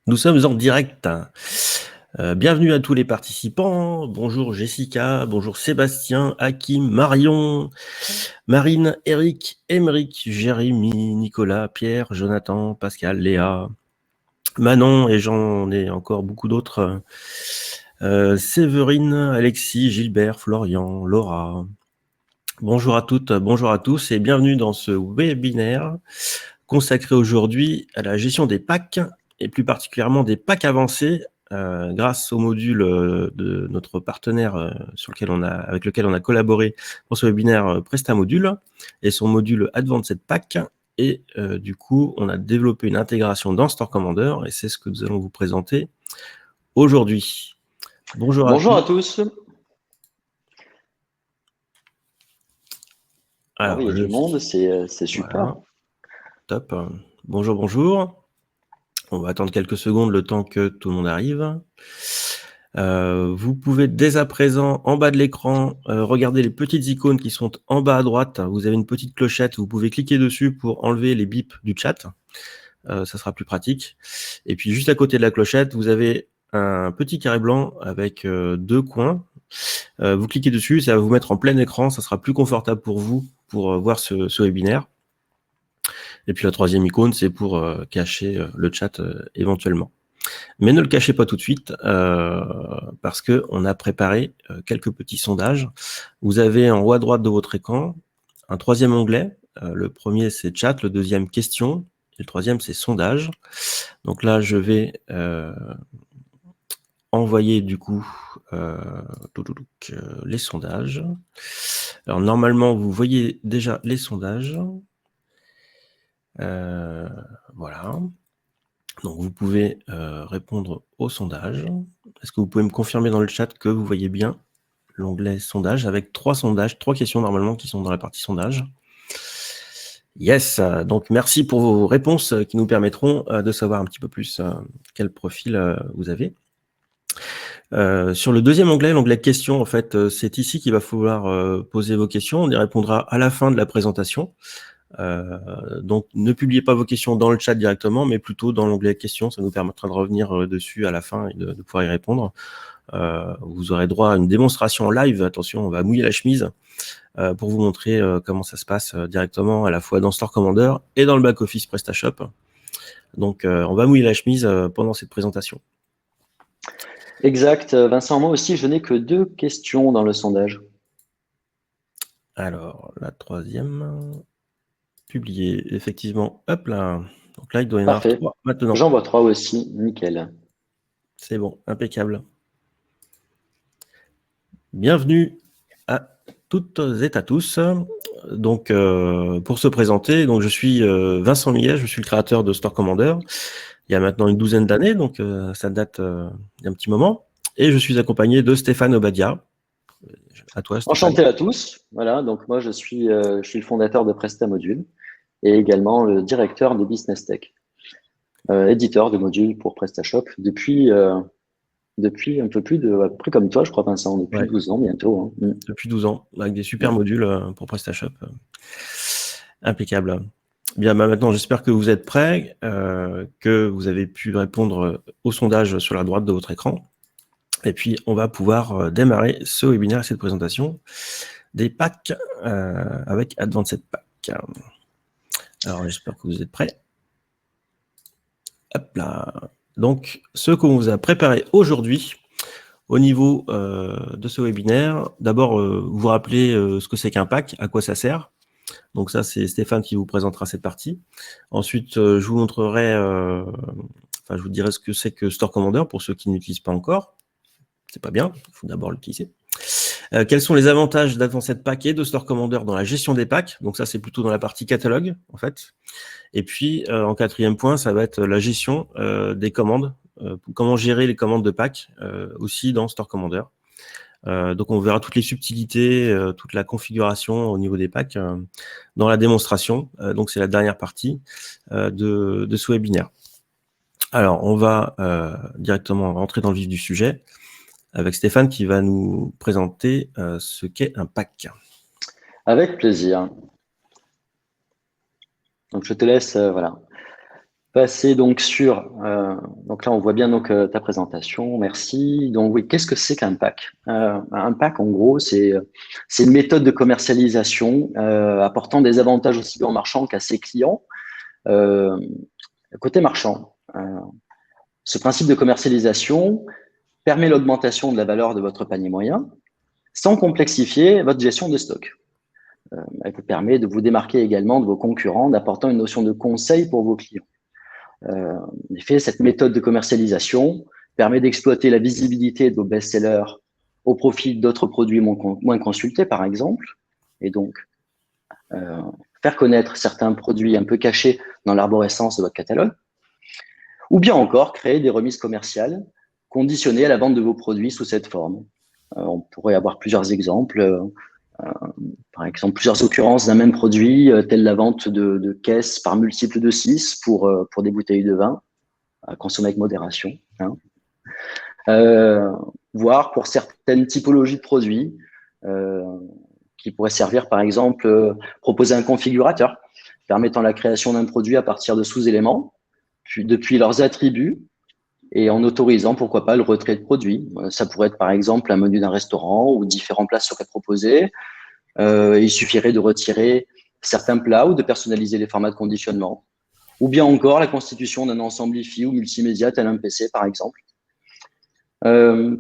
Nous sommes en direct. Bienvenue à tous les participants. Bonjour Jessica, bonjour Sébastien, Hakim, Marion, Marine, Eric, Émeric, Jérémy, Nicolas, Pierre, Jonathan, Pascal, Léa, Manon et j'en ai encore beaucoup d'autres. Séverine, Alexis, Gilbert, Florian, Laura. Bonjour à toutes, bonjour à tous et bienvenue dans ce webinaire consacré aujourd'hui à la gestion des packs et plus particulièrement des packs avancés grâce au module de notre partenaire avec lequel on a collaboré pour ce webinaire PrestaModule et son module Advanced Pack. Et du coup, on a développé une intégration dans Store Commander et c'est ce que nous allons vous présenter aujourd'hui. Bonjour à tous. Alors, oui, il y a du monde, c'est super. Voilà. Top. Bonjour, bonjour. On va attendre quelques secondes le temps que tout le monde arrive. Vous pouvez dès à présent, en bas de l'écran, regarder les petites icônes qui sont en bas à droite. Vous avez une petite clochette, vous pouvez cliquer dessus pour enlever les bips du chat. Ça sera plus pratique. Et puis juste à côté de la clochette, vous avez un petit carré blanc avec deux coins. Vous cliquez dessus, ça va vous mettre en plein écran, ça sera plus confortable pour vous pour voir ce webinaire. Et puis la troisième icône, c'est pour cacher le chat éventuellement. Mais ne le cachez pas tout de suite parce qu'on a préparé quelques petits sondages. Vous avez en haut à droite de votre écran un troisième onglet. Le premier, c'est chat. Le deuxième, questions. Et le troisième, c'est sondage. Donc là, je vais envoyer du coup les sondages. Alors normalement, vous voyez déjà les sondages. Voilà. Donc, vous pouvez répondre au sondage. Est-ce que vous pouvez me confirmer dans le chat que vous voyez bien l'onglet sondage avec trois questions normalement qui sont dans la partie sondage. Yes, donc merci pour vos réponses qui nous permettront de savoir un petit peu plus quel profil vous avez. Sur le deuxième onglet, l'onglet questions, en fait, c'est ici qu'il va falloir poser vos questions. On y répondra à la fin de la présentation. Donc, ne publiez pas vos questions dans le chat directement, mais plutôt dans l'onglet questions. Ça nous permettra de revenir dessus à la fin et de pouvoir y répondre. Vous aurez droit à une démonstration live. Attention, on va mouiller la chemise pour vous montrer comment ça se passe directement à la fois dans Store Commander et dans le back-office PrestaShop. Donc, on va mouiller la chemise pendant cette présentation. Exact. Vincent, moi aussi, je n'ai que 2 questions dans le sondage. Alors, la troisième, publiée, effectivement. Hop là. Donc là, il doit y en avoir 3 maintenant. J'en vois 3 aussi. Nickel. C'est bon, impeccable. Bienvenue à toutes et à tous. Donc, pour se présenter, donc je suis Vincent Millet, je suis le créateur de Store Commander. Il y a maintenant une douzaine d'années, donc ça date d'un petit moment. Et je suis accompagné de Stéphane Obadia. À toi, Stéphane. Enchanté à tous. Voilà, donc moi, je suis le fondateur de PrestaModule et également le directeur de Business Tech, éditeur de modules pour PrestaShop depuis un peu plus de, à peu près comme toi, je crois, Vincent, depuis 12 ans bientôt. Hein. Depuis 12 ans, avec des super modules pour PrestaShop. Impeccable. Bien, maintenant, j'espère que vous êtes prêts, que vous avez pu répondre au sondage sur la droite de votre écran. Et puis, on va pouvoir démarrer ce webinaire, cette présentation des packs avec Advanced Pack. Alors, j'espère que vous êtes prêts. Hop là. Donc, ce qu'on vous a préparé aujourd'hui, au niveau de ce webinaire, d'abord, vous rappelez ce que c'est qu'un pack, à quoi ça sert. Donc ça, c'est Stéphane qui vous présentera cette partie. Ensuite, je vous montrerai, je vous dirai ce que c'est que Store Commander pour ceux qui n'utilisent pas encore. C'est pas bien, il faut d'abord l'utiliser. Quels sont les avantages d'Advanced Pack et de Store Commander dans la gestion des packs? Donc ça, c'est plutôt dans la partie catalogue, en fait. Et puis, en quatrième point, ça va être la gestion des commandes. Comment gérer les commandes de packs aussi dans Store Commander. Donc, on verra toutes les subtilités, toute la configuration au niveau des packs dans la démonstration. Donc, c'est la dernière partie de ce webinaire. Alors, on va directement rentrer dans le vif du sujet avec Stéphane qui va nous présenter ce qu'est un pack. Avec plaisir. Donc, je te laisse, voilà. passer donc sur, donc là on voit bien donc ta présentation, merci. Donc oui, qu'est-ce que c'est qu'un pack? Un pack en gros c'est une méthode de commercialisation apportant des avantages aussi bien aux marchands qu'à ses clients. Côté marchand, ce principe de commercialisation permet l'augmentation de la valeur de votre panier moyen sans complexifier votre gestion de stock. Elle vous permet de vous démarquer également de vos concurrents en apportant une notion de conseil pour vos clients. En effet, cette méthode de commercialisation permet d'exploiter la visibilité de vos best-sellers au profit d'autres produits moins consultés, par exemple, et donc faire connaître certains produits un peu cachés dans l'arborescence de votre catalogue, ou bien encore créer des remises commerciales conditionnées à la vente de vos produits sous cette forme. On pourrait avoir plusieurs exemples. Par exemple, plusieurs occurrences d'un même produit, telle la vente de caisses par multiple de 6 pour des bouteilles de vin, à consommer avec modération. Hein. Voire pour certaines typologies de produits qui pourraient servir, par exemple, proposer un configurateur permettant la création d'un produit à partir de sous-éléments, puis depuis leurs attributs, et en autorisant, pourquoi pas, le retrait de produits. Ça pourrait être, par exemple, un menu d'un restaurant où différents plats seraient proposés. Il suffirait de retirer certains plats ou de personnaliser les formats de conditionnement. Ou bien encore la constitution d'un ensemble IFI ou multimédia tel un PC, par exemple.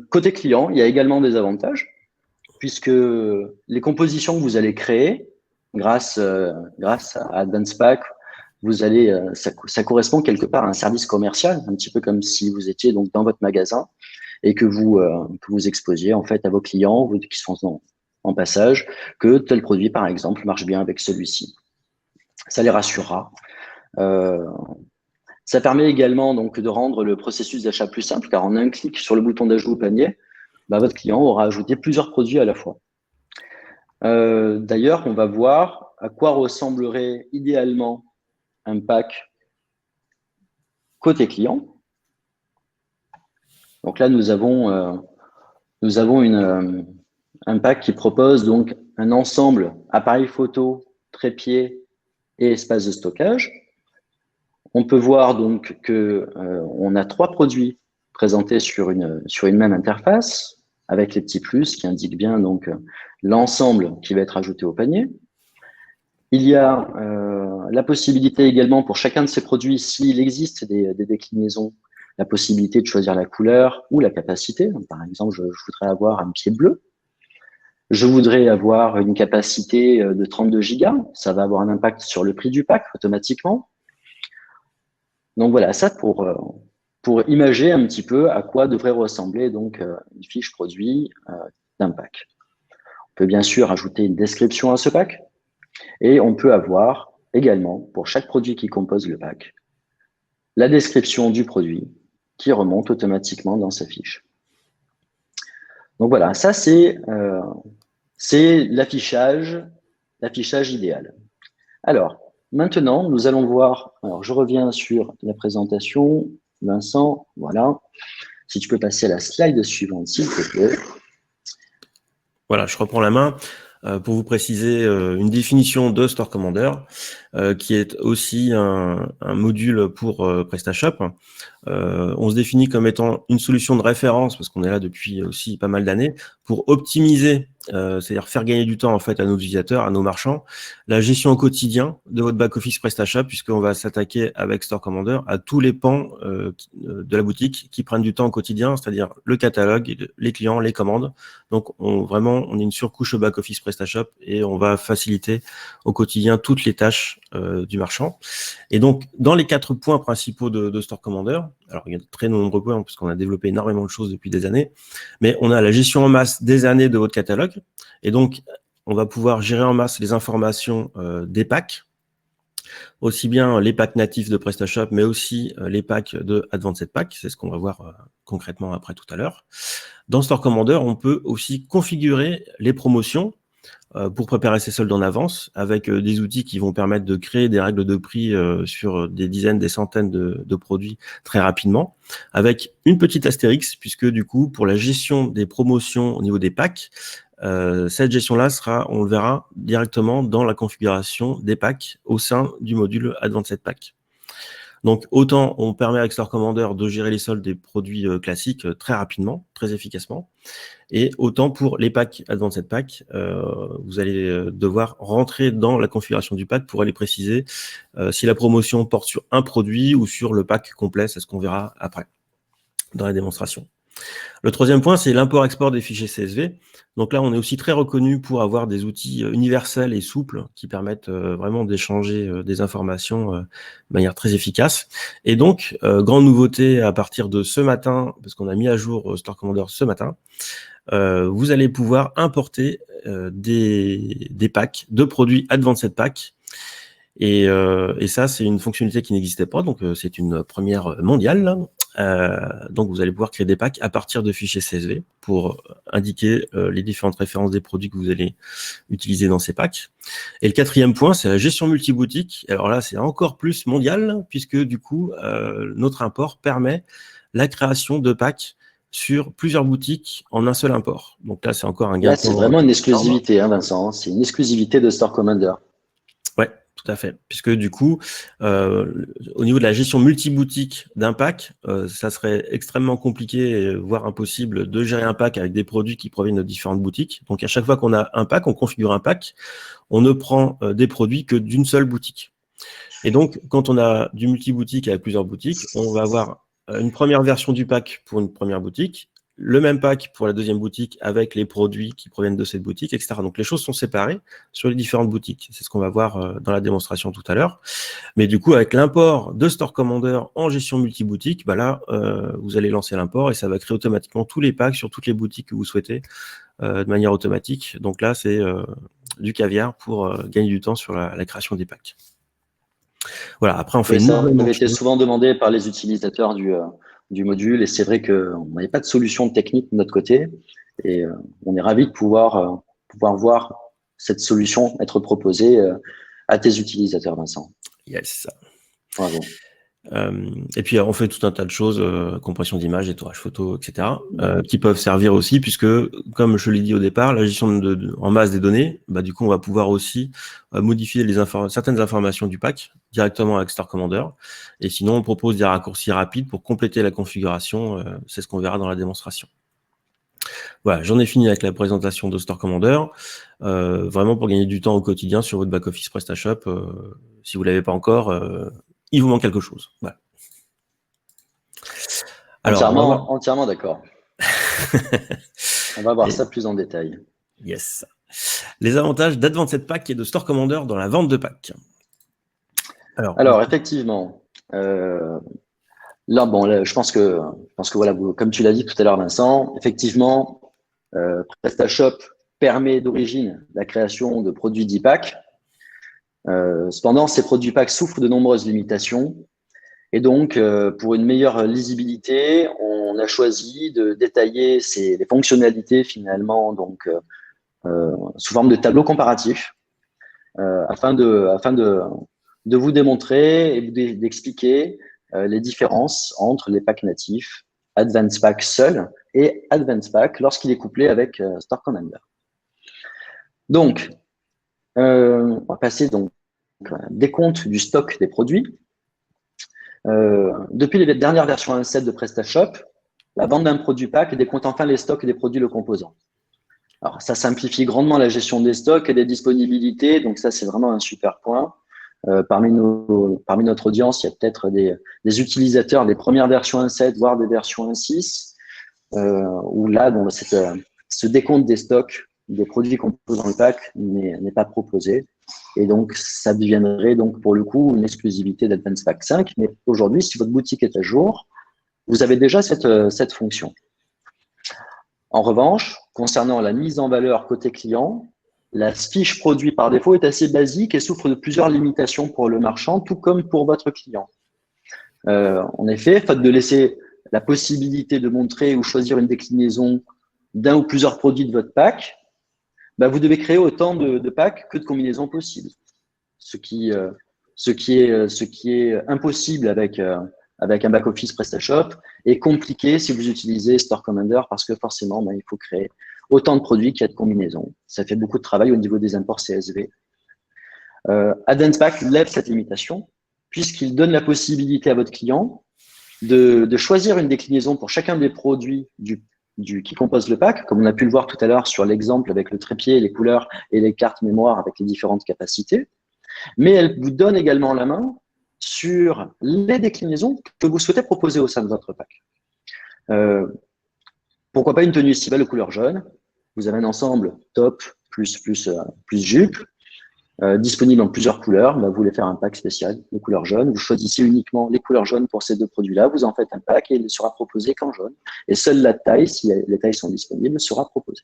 Côté client, il y a également des avantages, puisque les compositions que vous allez créer grâce à Advanced Pack, vous allez, ça correspond quelque part à un service commercial, un petit peu comme si vous étiez donc dans votre magasin et que vous exposiez en fait à vos clients qui sont en passage que tel produit, par exemple, marche bien avec celui-ci. Ça les rassurera. Ça permet également donc de rendre le processus d'achat plus simple, car en un clic sur le bouton d'ajout au panier, votre client aura ajouté plusieurs produits à la fois. D'ailleurs, on va voir à quoi ressemblerait idéalement un pack côté client. Donc là, nous avons un pack qui propose donc un ensemble appareil photo, trépied et espace de stockage. On peut voir donc que on a 3 produits présentés sur une même interface avec les petits plus qui indiquent bien donc l'ensemble qui va être ajouté au panier. Il y a la possibilité également pour chacun de ces produits, s'il existe des déclinaisons, la possibilité de choisir la couleur ou la capacité. Par exemple, je voudrais avoir un pied bleu. Je voudrais avoir une capacité de 32 gigas. Ça va avoir un impact sur le prix du pack automatiquement. Donc voilà, ça pour imager un petit peu à quoi devrait ressembler donc une fiche produit d'un pack. On peut bien sûr ajouter une description à ce pack et on peut avoir également, pour chaque produit qui compose le pack, la description du produit qui remonte automatiquement dans sa fiche. Donc voilà, ça c'est l'affichage idéal. Alors, maintenant, nous allons voir, alors je reviens sur la présentation, Vincent, voilà. Si tu peux passer à la slide suivante, s'il te plaît. Voilà, je reprends la main pour vous préciser une définition de Store Commander qui est aussi un module pour PrestaShop. On se définit comme étant une solution de référence, parce qu'on est là depuis aussi pas mal d'années, pour optimiser, c'est-à-dire faire gagner du temps en fait à nos utilisateurs, à nos marchands, la gestion au quotidien de votre back-office PrestaShop, puisqu'on va s'attaquer avec Store Commander à tous les pans de la boutique qui prennent du temps au quotidien, c'est-à-dire le catalogue, les clients, les commandes. Donc on est une surcouche au back-office PrestaShop et on va faciliter au quotidien toutes les tâches du marchand. Et donc, dans les 4 points principaux de Store Commander, alors il y a de très nombreux points parce qu'on a développé énormément de choses depuis des années, mais on a la gestion en masse des années de votre catalogue, et donc on va pouvoir gérer en masse les informations des packs, aussi bien les packs natifs de PrestaShop, mais aussi les packs de Advanced Pack, c'est ce qu'on va voir concrètement après tout à l'heure. Dans Store Commander, on peut aussi configurer les promotions pour préparer ses soldes en avance avec des outils qui vont permettre de créer des règles de prix sur des dizaines, des centaines de produits très rapidement, avec une petite astérix, puisque du coup, pour la gestion des promotions au niveau des packs, cette gestion-là sera, on le verra, directement dans la configuration des packs au sein du module Advanced Pack. Donc, autant on permet avec Store Commander de gérer les soldes des produits classiques très rapidement, très efficacement, et autant pour les packs Advanced Pack, vous allez devoir rentrer dans la configuration du pack pour aller préciser si la promotion porte sur un produit ou sur le pack complet, c'est ce qu'on verra après dans la démonstration. Le troisième point, c'est l'import-export des fichiers CSV. Donc là, on est aussi très reconnu pour avoir des outils universels et souples qui permettent vraiment d'échanger des informations de manière très efficace. Et donc, grande nouveauté à partir de ce matin, parce qu'on a mis à jour Store Commander ce matin, vous allez pouvoir importer des packs de produits Advanced Pack. Et ça, c'est une fonctionnalité qui n'existait pas, donc c'est une première mondiale. Donc, vous allez pouvoir créer des packs à partir de fichiers CSV pour indiquer les différentes références des produits que vous allez utiliser dans ces packs. Et le quatrième point, c'est la gestion multiboutique. Alors là, c'est encore plus mondial, puisque du coup, notre import permet la création de packs sur plusieurs boutiques en un seul import. Donc là, c'est encore un gain. Là, c'est vraiment une exclusivité, hein, Vincent. C'est une exclusivité de Store Commander. Ouais, tout à fait. Puisque du coup, au niveau de la gestion multiboutique d'un pack, ça serait extrêmement compliqué, voire impossible, de gérer un pack avec des produits qui proviennent de différentes boutiques. Donc à chaque fois qu'on a un pack, on configure un pack, on ne prend des produits que d'une seule boutique. Et donc, quand on a du multiboutique avec plusieurs boutiques, on va avoir une première version du pack pour une première boutique, le même pack pour la deuxième boutique avec les produits qui proviennent de cette boutique, etc. Donc, les choses sont séparées sur les différentes boutiques. C'est ce qu'on va voir dans la démonstration tout à l'heure. Mais du coup, avec l'import de Store Commander en gestion multiboutique, bah là, vous allez lancer l'import et ça va créer automatiquement tous les packs sur toutes les boutiques que vous souhaitez de manière automatique. Donc là, c'est du caviar pour gagner du temps sur la création des packs. Voilà, après, on fait ça avait été souvent demandé par les utilisateurs du module, et c'est vrai qu'on n'avait pas de solution technique de notre côté, et on est ravis de pouvoir voir cette solution être proposée à tes utilisateurs, Vincent. Yes. Bravo. Et puis, on fait tout un tas de choses, compression d'images, étourage photo, etc., qui peuvent servir aussi, puisque, comme je l'ai dit au départ, la gestion en masse des données, bah, du coup, on va pouvoir aussi modifier certaines informations du pack directement avec Store Commander. Et sinon, on propose des raccourcis rapides pour compléter la configuration. C'est ce qu'on verra dans la démonstration. Voilà, j'en ai fini avec la présentation de Store Commander. Vraiment pour gagner du temps au quotidien sur votre back-office PrestaShop. Si vous ne l'avez pas encore, il vous manque quelque chose. Voilà. Alors, entièrement d'accord. On va voir ça plus en détail. Yes. Les avantages d'Advanced Pack et de Store Commander dans la vente de packs. Alors effectivement, là, je pense que voilà, comme tu l'as dit tout à l'heure, Vincent, effectivement, PrestaShop permet d'origine la création de produits d'e-pack. Cependant, ces produits pack souffrent de nombreuses limitations. Et donc, pour une meilleure lisibilité, on a choisi de détailler les fonctionnalités finalement donc, sous forme de tableau comparatif afin de vous démontrer et d'expliquer les différences entre les packs natifs, Advanced Pack seul et Advanced Pack lorsqu'il est couplé avec Store Commander. Donc, on va passer donc décompte du stock des produits. Depuis les dernières versions 1.7 de PrestaShop, la vente d'un produit pack décompte enfin les stocks des produits le composant. Alors, ça simplifie grandement la gestion des stocks et des disponibilités, donc ça, c'est vraiment un super point. Parmi notre audience, il y a peut-être des utilisateurs des premières versions 1.7, voire des versions 1.6, où là, ce décompte des stocks des produits composant le pack n'est pas proposé. Et donc, ça deviendrait donc pour le coup une exclusivité d'Advanced Pack 5. Mais aujourd'hui, si votre boutique est à jour, vous avez déjà cette fonction. En revanche, concernant la mise en valeur côté client, la fiche produit par défaut est assez basique et souffre de plusieurs limitations pour le marchand, tout comme pour votre client. En effet, faute de laisser la possibilité de montrer ou choisir une déclinaison d'un ou plusieurs produits de votre pack, vous devez créer autant de packs que de combinaisons possibles. Ce qui est impossible avec un back-office PrestaShop et compliqué si vous utilisez Store Commander parce que forcément, il faut créer autant de produits qu'il y a de combinaisons. Ça fait beaucoup de travail au niveau des imports CSV. Advanced Pack lève cette limitation puisqu'il donne la possibilité à votre client de choisir une déclinaison pour chacun des produits qui composent le pack, comme on a pu le voir tout à l'heure sur l'exemple avec le trépied, les couleurs et les cartes mémoire avec les différentes capacités. Mais elle vous donne également la main sur les déclinaisons que vous souhaitez proposer au sein de votre pack. Pourquoi pas une tenue estivale aux couleurs jaunes? Vous avez un ensemble top plus jupe, disponible en plusieurs couleurs. Bah, vous voulez faire un pack spécial de couleurs jaunes. Vous choisissez uniquement les couleurs jaunes pour ces deux produits-là. Vous en faites un pack et il ne sera proposé qu'en jaune. Et seule la taille, si les tailles sont disponibles, sera proposée.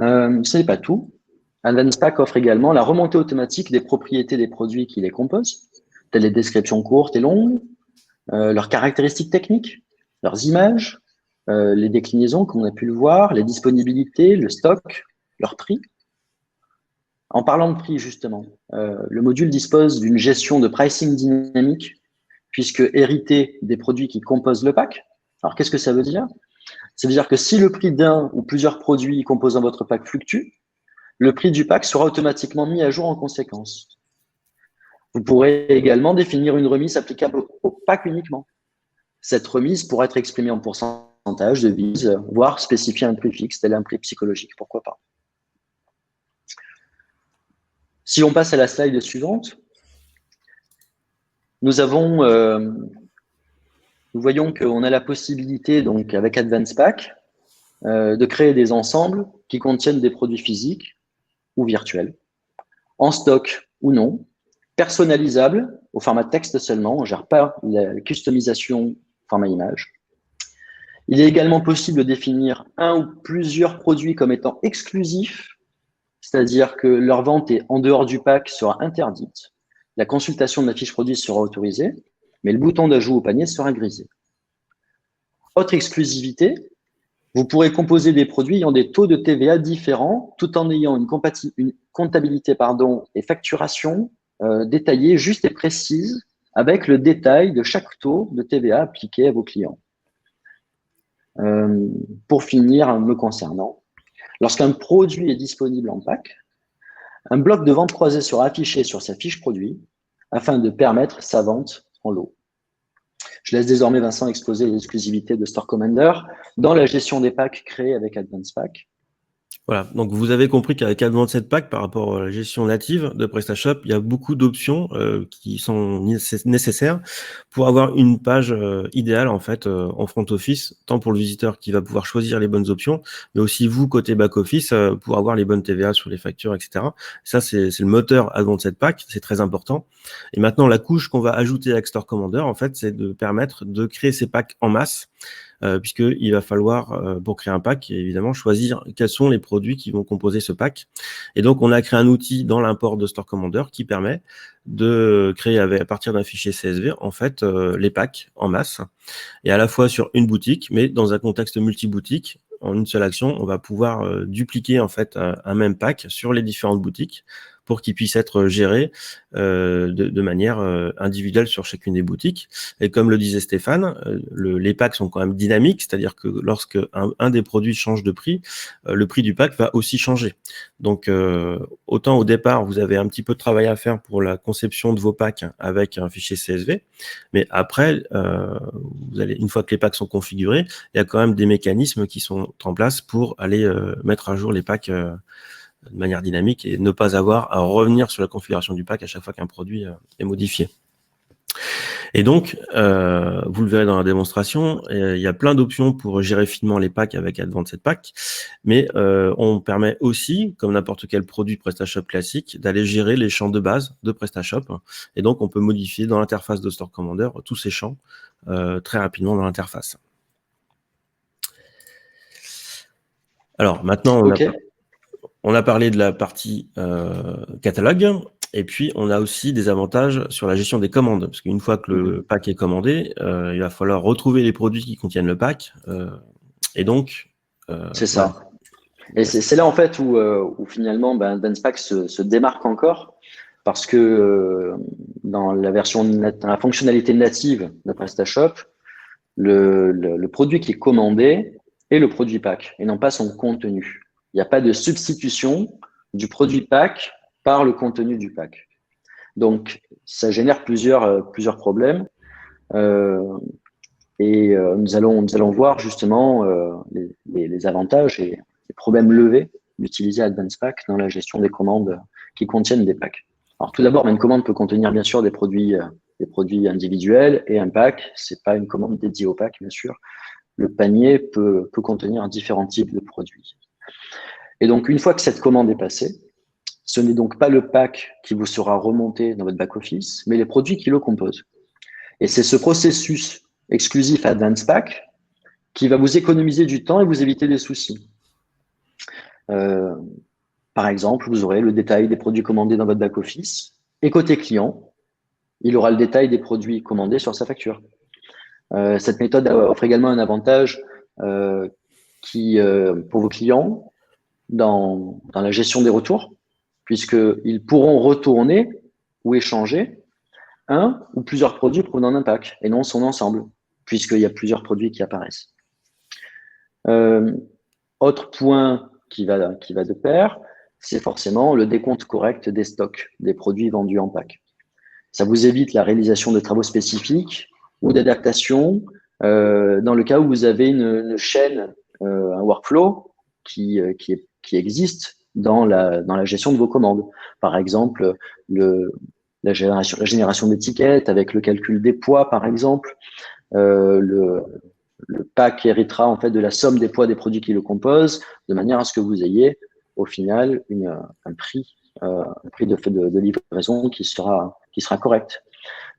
Ce n'est pas tout. Advanced Pack offre également la remontée automatique des propriétés des produits qui les composent, telles les descriptions courtes et longues, leurs caractéristiques techniques, leurs images, les déclinaisons, comme on a pu le voir, les disponibilités, le stock, leur prix. En parlant de prix, justement, le module dispose d'une gestion de pricing dynamique, puisque hérité des produits qui composent le pack. Alors, qu'est-ce que ça veut dire? Ça veut dire que si le prix d'un ou plusieurs produits composant votre pack fluctue, le prix du pack sera automatiquement mis à jour en conséquence. Vous pourrez également définir une remise applicable au pack uniquement. Cette remise pourra être exprimée en pourcentage, devise, voire spécifier un prix fixe, tel un prix psychologique, pourquoi pas. Si on passe à la slide suivante, nous voyons qu'on a la possibilité, donc avec Advanced Pack, de créer des ensembles qui contiennent des produits physiques ou virtuels, en stock ou non, personnalisables au format texte seulement, on ne gère pas la customisation format image. Il est également possible de définir un ou plusieurs produits comme étant exclusifs, c'est-à-dire que leur vente est en dehors du pack sera interdite. La consultation de la fiche produit sera autorisée, mais le bouton d'ajout au panier sera grisé. Autre exclusivité, vous pourrez composer des produits ayant des taux de TVA différents, tout en ayant une comptabilité et facturation détaillée, juste et précise, avec le détail de chaque taux de TVA appliqué à vos clients. Pour finir, me concernant, lorsqu'un produit est disponible en pack, un bloc de vente croisée sera affiché sur sa fiche produit afin de permettre sa vente en lot. Je laisse désormais Vincent exposer les exclusivités de Store Commander dans la gestion des packs créés avec Advanced Pack. Voilà, donc vous avez compris qu'avec Advanced Pack, par rapport à la gestion native de PrestaShop, il y a beaucoup d'options qui sont nécessaires pour avoir une page idéale en fait en front office, tant pour le visiteur qui va pouvoir choisir les bonnes options, mais aussi vous côté back office pour avoir les bonnes TVA sur les factures, etc. Ça c'est le moteur Advanced Pack, c'est très important. Et maintenant la couche qu'on va ajouter avec Store Commander, en fait, c'est de permettre de créer ces packs en masse. Puisqu'il va falloir, pour créer un pack, évidemment, choisir quels sont les produits qui vont composer ce pack. Et donc, on a créé un outil dans l'import de Store Commander qui permet de créer à partir d'un fichier CSV, en fait, les packs en masse, et à la fois sur une boutique, mais dans un contexte multi-boutique. En une seule action, on va pouvoir dupliquer en fait un même pack sur les différentes boutiques pour qu'il puisse être géré de manière individuelle sur chacune des boutiques. Et comme le disait Stéphane, les packs sont quand même dynamiques, c'est-à-dire que lorsque un des produits change de prix, le prix du pack va aussi changer. Donc, autant au départ, vous avez un petit peu de travail à faire pour la conception de vos packs avec un fichier CSV, mais après, une fois que les packs sont configurés, il y a quand même des mécanismes qui sont en place pour aller mettre à jour les packs de manière dynamique et ne pas avoir à revenir sur la configuration du pack à chaque fois qu'un produit est modifié. Et donc, vous le verrez dans la démonstration, il y a plein d'options pour gérer finement les packs avec Advanced Pack, mais on permet aussi, comme n'importe quel produit PrestaShop classique, d'aller gérer les champs de base de PrestaShop. Et donc, on peut modifier dans l'interface de Store Commander tous ces champs très rapidement dans l'interface. Alors, maintenant, on a parlé de la partie catalogue, et puis on a aussi des avantages sur la gestion des commandes, parce qu'une fois que le pack est commandé, il va falloir retrouver les produits qui contiennent le pack, et donc… c'est ça. Et c'est là en fait où finalement Advanced Pack se démarque encore, parce que dans la fonctionnalité native de PrestaShop, le produit qui est commandé est le produit pack, et non pas son contenu. Il n'y a pas de substitution du produit pack par le contenu du pack. Donc, ça génère plusieurs problèmes. Nous allons voir justement les avantages et les problèmes levés d'utiliser Advanced Pack dans la gestion des commandes qui contiennent des packs. Alors tout d'abord, une commande peut contenir bien sûr des produits individuels, et un pack, c'est pas une commande dédiée au pack, bien sûr. Le panier peut contenir différents types de produits. Et donc, une fois que cette commande est passée, ce n'est donc pas le pack qui vous sera remonté dans votre back-office, mais les produits qui le composent. Et c'est ce processus exclusif Advanced Pack qui va vous économiser du temps et vous éviter des soucis. Par exemple, vous aurez le détail des produits commandés dans votre back-office, et côté client, il aura le détail des produits commandés sur sa facture. Cette méthode offre également un avantage pour vos clients dans la gestion des retours, puisqu'ils pourront retourner ou échanger un ou plusieurs produits provenant d'un pack, et non son ensemble, puisqu'il y a plusieurs produits qui apparaissent. Autre point qui va de pair, c'est forcément le décompte correct des stocks des produits vendus en pack. Ça vous évite la réalisation de travaux spécifiques ou d'adaptation dans le cas où vous avez une chaîne, un workflow qui existe dans la gestion de vos commandes. Par exemple, la génération d'étiquettes avec le calcul des poids, par exemple. Le pack héritera en fait de la somme des poids des produits qui le composent, de manière à ce que vous ayez au final un prix de livraison qui sera correct.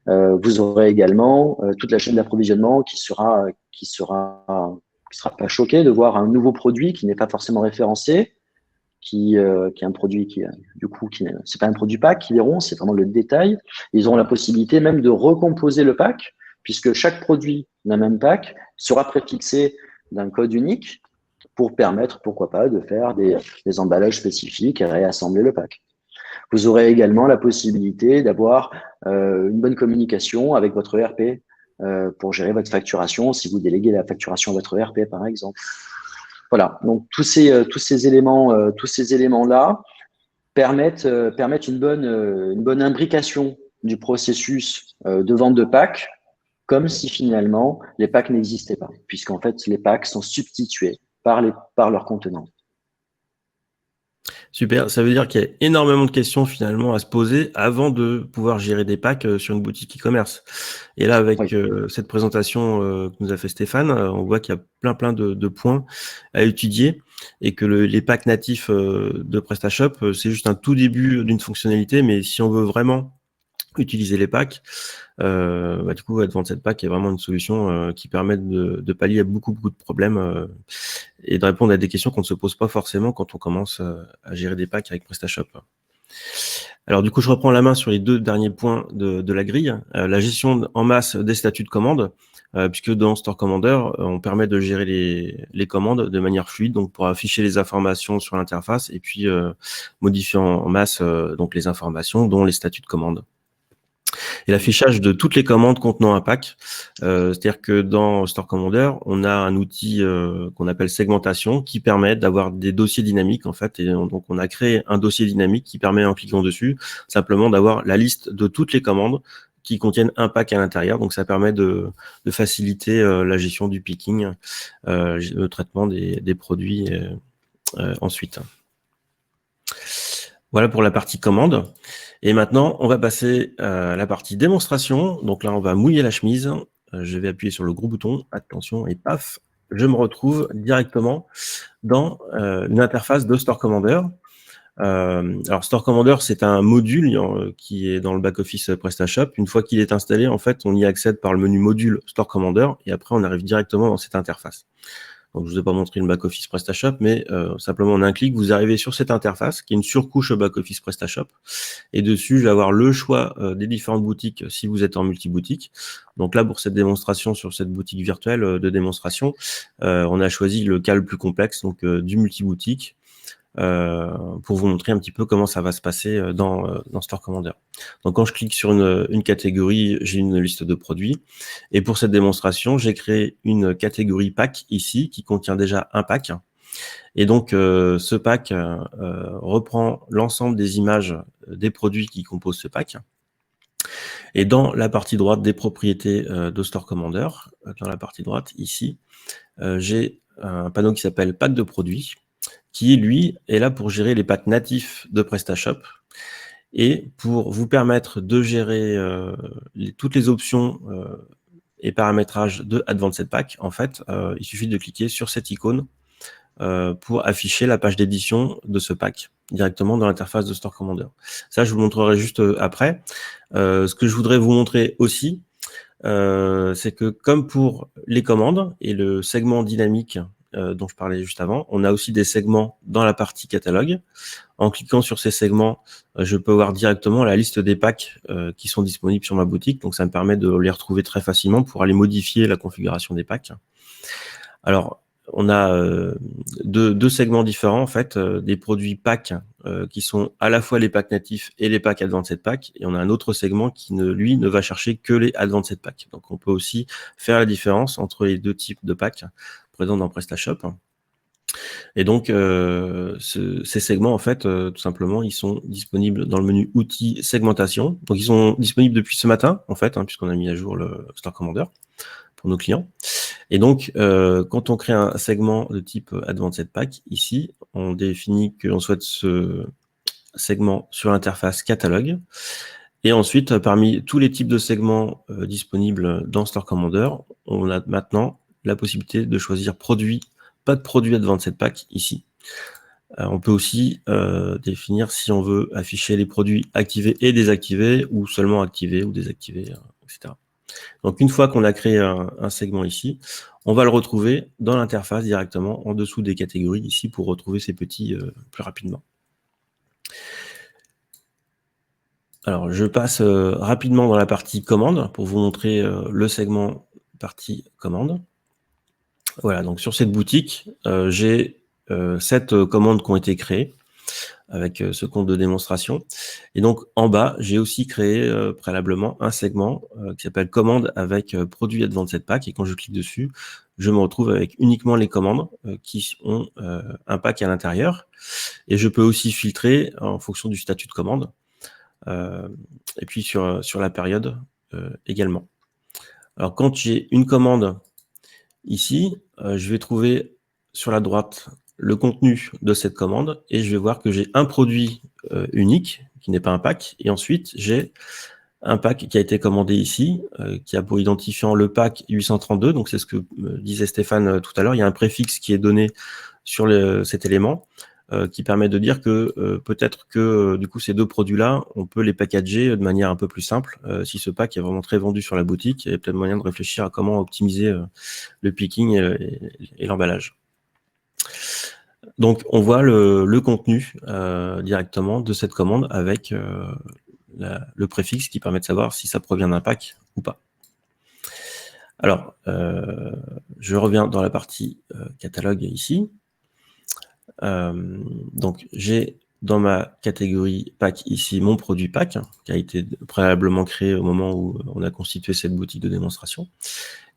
Vous aurez également toute la chaîne d'approvisionnement qui sera pas choqué de voir un nouveau produit qui n'est pas forcément référencé, qui est un produit c'est pas un produit pack qu'ils verront, c'est vraiment le détail. Ils auront la possibilité même de recomposer le pack, puisque chaque produit d'un même pack sera préfixé d'un code unique pour permettre, pourquoi pas, de faire des emballages spécifiques et réassembler le pack. Vous aurez également la possibilité d'avoir une bonne communication avec votre ERP pour gérer votre facturation, si vous déléguez la facturation à votre ERP, par exemple. Voilà, donc tous ces éléments-là permettent une bonne imbrication du processus de vente de packs, comme si finalement les packs n'existaient pas, puisqu'en fait les packs sont substitués par leur contenant. Super, ça veut dire qu'il y a énormément de questions finalement à se poser avant de pouvoir gérer des packs sur une boutique e-commerce. Et là, avec cette présentation que nous a fait Stéphane, on voit qu'il y a plein de points à étudier et que les packs natifs de PrestaShop, c'est juste un tout début d'une fonctionnalité, mais si on veut vraiment utiliser les packs, du coup, Advanced Pack est vraiment une solution qui permet de pallier à beaucoup de problèmes et de répondre à des questions qu'on ne se pose pas forcément quand on commence à gérer des packs avec PrestaShop. Alors du coup, je reprends la main sur les 2 derniers points de la grille. La gestion en masse des statuts de commande, puisque dans Store Commander, on permet de gérer les commandes de manière fluide, donc pour afficher les informations sur l'interface et puis modifier en masse donc les informations, dont les statuts de commande. Et l'affichage de toutes les commandes contenant un pack, c'est-à-dire que dans Store Commander, on a un outil qu'on appelle segmentation qui permet d'avoir des dossiers dynamiques en fait. Et donc on a créé un dossier dynamique qui permet en cliquant dessus simplement d'avoir la liste de toutes les commandes qui contiennent un pack à l'intérieur. Donc ça permet de faciliter la gestion du picking, le traitement des produits ensuite. Voilà pour la partie commande. Et maintenant, on va passer à la partie démonstration. Donc là, on va mouiller la chemise. Je vais appuyer sur le gros bouton. Attention, et paf, je me retrouve directement dans une interface de Store Commander. Alors, Store Commander, c'est un module qui est dans le back-office PrestaShop. Une fois qu'il est installé, en fait, on y accède par le menu module Store Commander et après, on arrive directement dans cette interface. Donc, je ne vous ai pas montré le back-office PrestaShop, mais simplement en un clic, vous arrivez sur cette interface qui est une surcouche back-office PrestaShop. Et dessus, je vais avoir le choix des différentes boutiques si vous êtes en multi-boutique. Donc là, pour cette démonstration sur cette boutique virtuelle de démonstration, on a choisi le cas le plus complexe, donc du multi-boutique, pour vous montrer un petit peu comment ça va se passer dans Store Commander. Donc quand je clique sur une catégorie, j'ai une liste de produits. Et pour cette démonstration, j'ai créé une catégorie pack ici qui contient déjà un pack. Et donc ce pack reprend l'ensemble des images des produits qui composent ce pack. Et dans la partie droite des propriétés de Store Commander, dans la partie droite ici, j'ai un panneau qui s'appelle Pack de produits, qui lui est là pour gérer les packs natifs de PrestaShop et pour vous permettre de gérer toutes les options et paramétrages de Advanced Pack. En fait, il suffit de cliquer sur cette icône pour afficher la page d'édition de ce pack directement dans l'interface de Store Commander. Ça, je vous montrerai juste après. Ce que je voudrais vous montrer aussi, c'est que comme pour les commandes et le segment dynamique dont je parlais juste avant, on a aussi des segments dans la partie catalogue. En cliquant sur ces segments, je peux voir directement la liste des packs qui sont disponibles sur ma boutique. Donc, ça me permet de les retrouver très facilement pour aller modifier la configuration des packs. Alors, on a deux segments différents, en fait, des produits packs qui sont à la fois les packs natifs et les packs Advanced Pack. Et on a un autre segment qui, lui, ne va chercher que les Advanced Pack. Donc, on peut aussi faire la différence entre les deux types de packs présents dans PrestaShop. Et donc, ces segments, en fait, tout simplement, ils sont disponibles dans le menu outils segmentation. Donc, ils sont disponibles depuis ce matin, en fait, puisqu'on a mis à jour le Store Commander pour nos clients. Et donc, quand on crée un segment de type Advanced Pack, ici, on définit que l'on souhaite ce segment sur l'interface catalogue. Et ensuite, parmi tous les types de segments disponibles dans Store Commander, on a maintenant la possibilité de choisir produit, pas de produit Advanced Pack ici. On peut aussi définir si on veut afficher les produits activés et désactivés, ou seulement activés ou désactivés, etc. Donc, une fois qu'on a créé un segment ici, on va le retrouver dans l'interface directement en dessous des catégories ici pour retrouver ces petits plus rapidement. Alors, je passe rapidement dans la partie commande pour vous montrer le segment partie commande. Voilà, donc sur cette boutique, j'ai 7 commandes qui ont été créées avec ce compte de démonstration. Et donc, en bas, j'ai aussi créé préalablement un segment qui s'appelle commande avec produit Advanced Pack. Et quand je clique dessus, je me retrouve avec uniquement les commandes qui ont un pack à l'intérieur. Et je peux aussi filtrer en fonction du statut de commande. Et puis sur la période également. Alors, quand j'ai une commande ici, je vais trouver sur la droite le contenu de cette commande et je vais voir que j'ai un produit unique qui n'est pas un pack et ensuite j'ai un pack qui a été commandé ici qui a pour identifiant le pack 832, donc c'est ce que disait Stéphane tout à l'heure, il y a un préfixe qui est donné sur cet élément qui permet de dire que peut-être que du coup ces deux produits-là, on peut les packager de manière un peu plus simple. Si ce pack est vraiment très vendu sur la boutique, il y a peut-être moyen de réfléchir à comment optimiser le picking et l'emballage. Donc, on voit le contenu directement de cette commande avec le préfixe qui permet de savoir si ça provient d'un pack ou pas. Alors, je reviens dans la partie catalogue ici. Donc, j'ai dans ma catégorie pack ici mon produit pack qui a été préalablement créé au moment où on a constitué cette boutique de démonstration.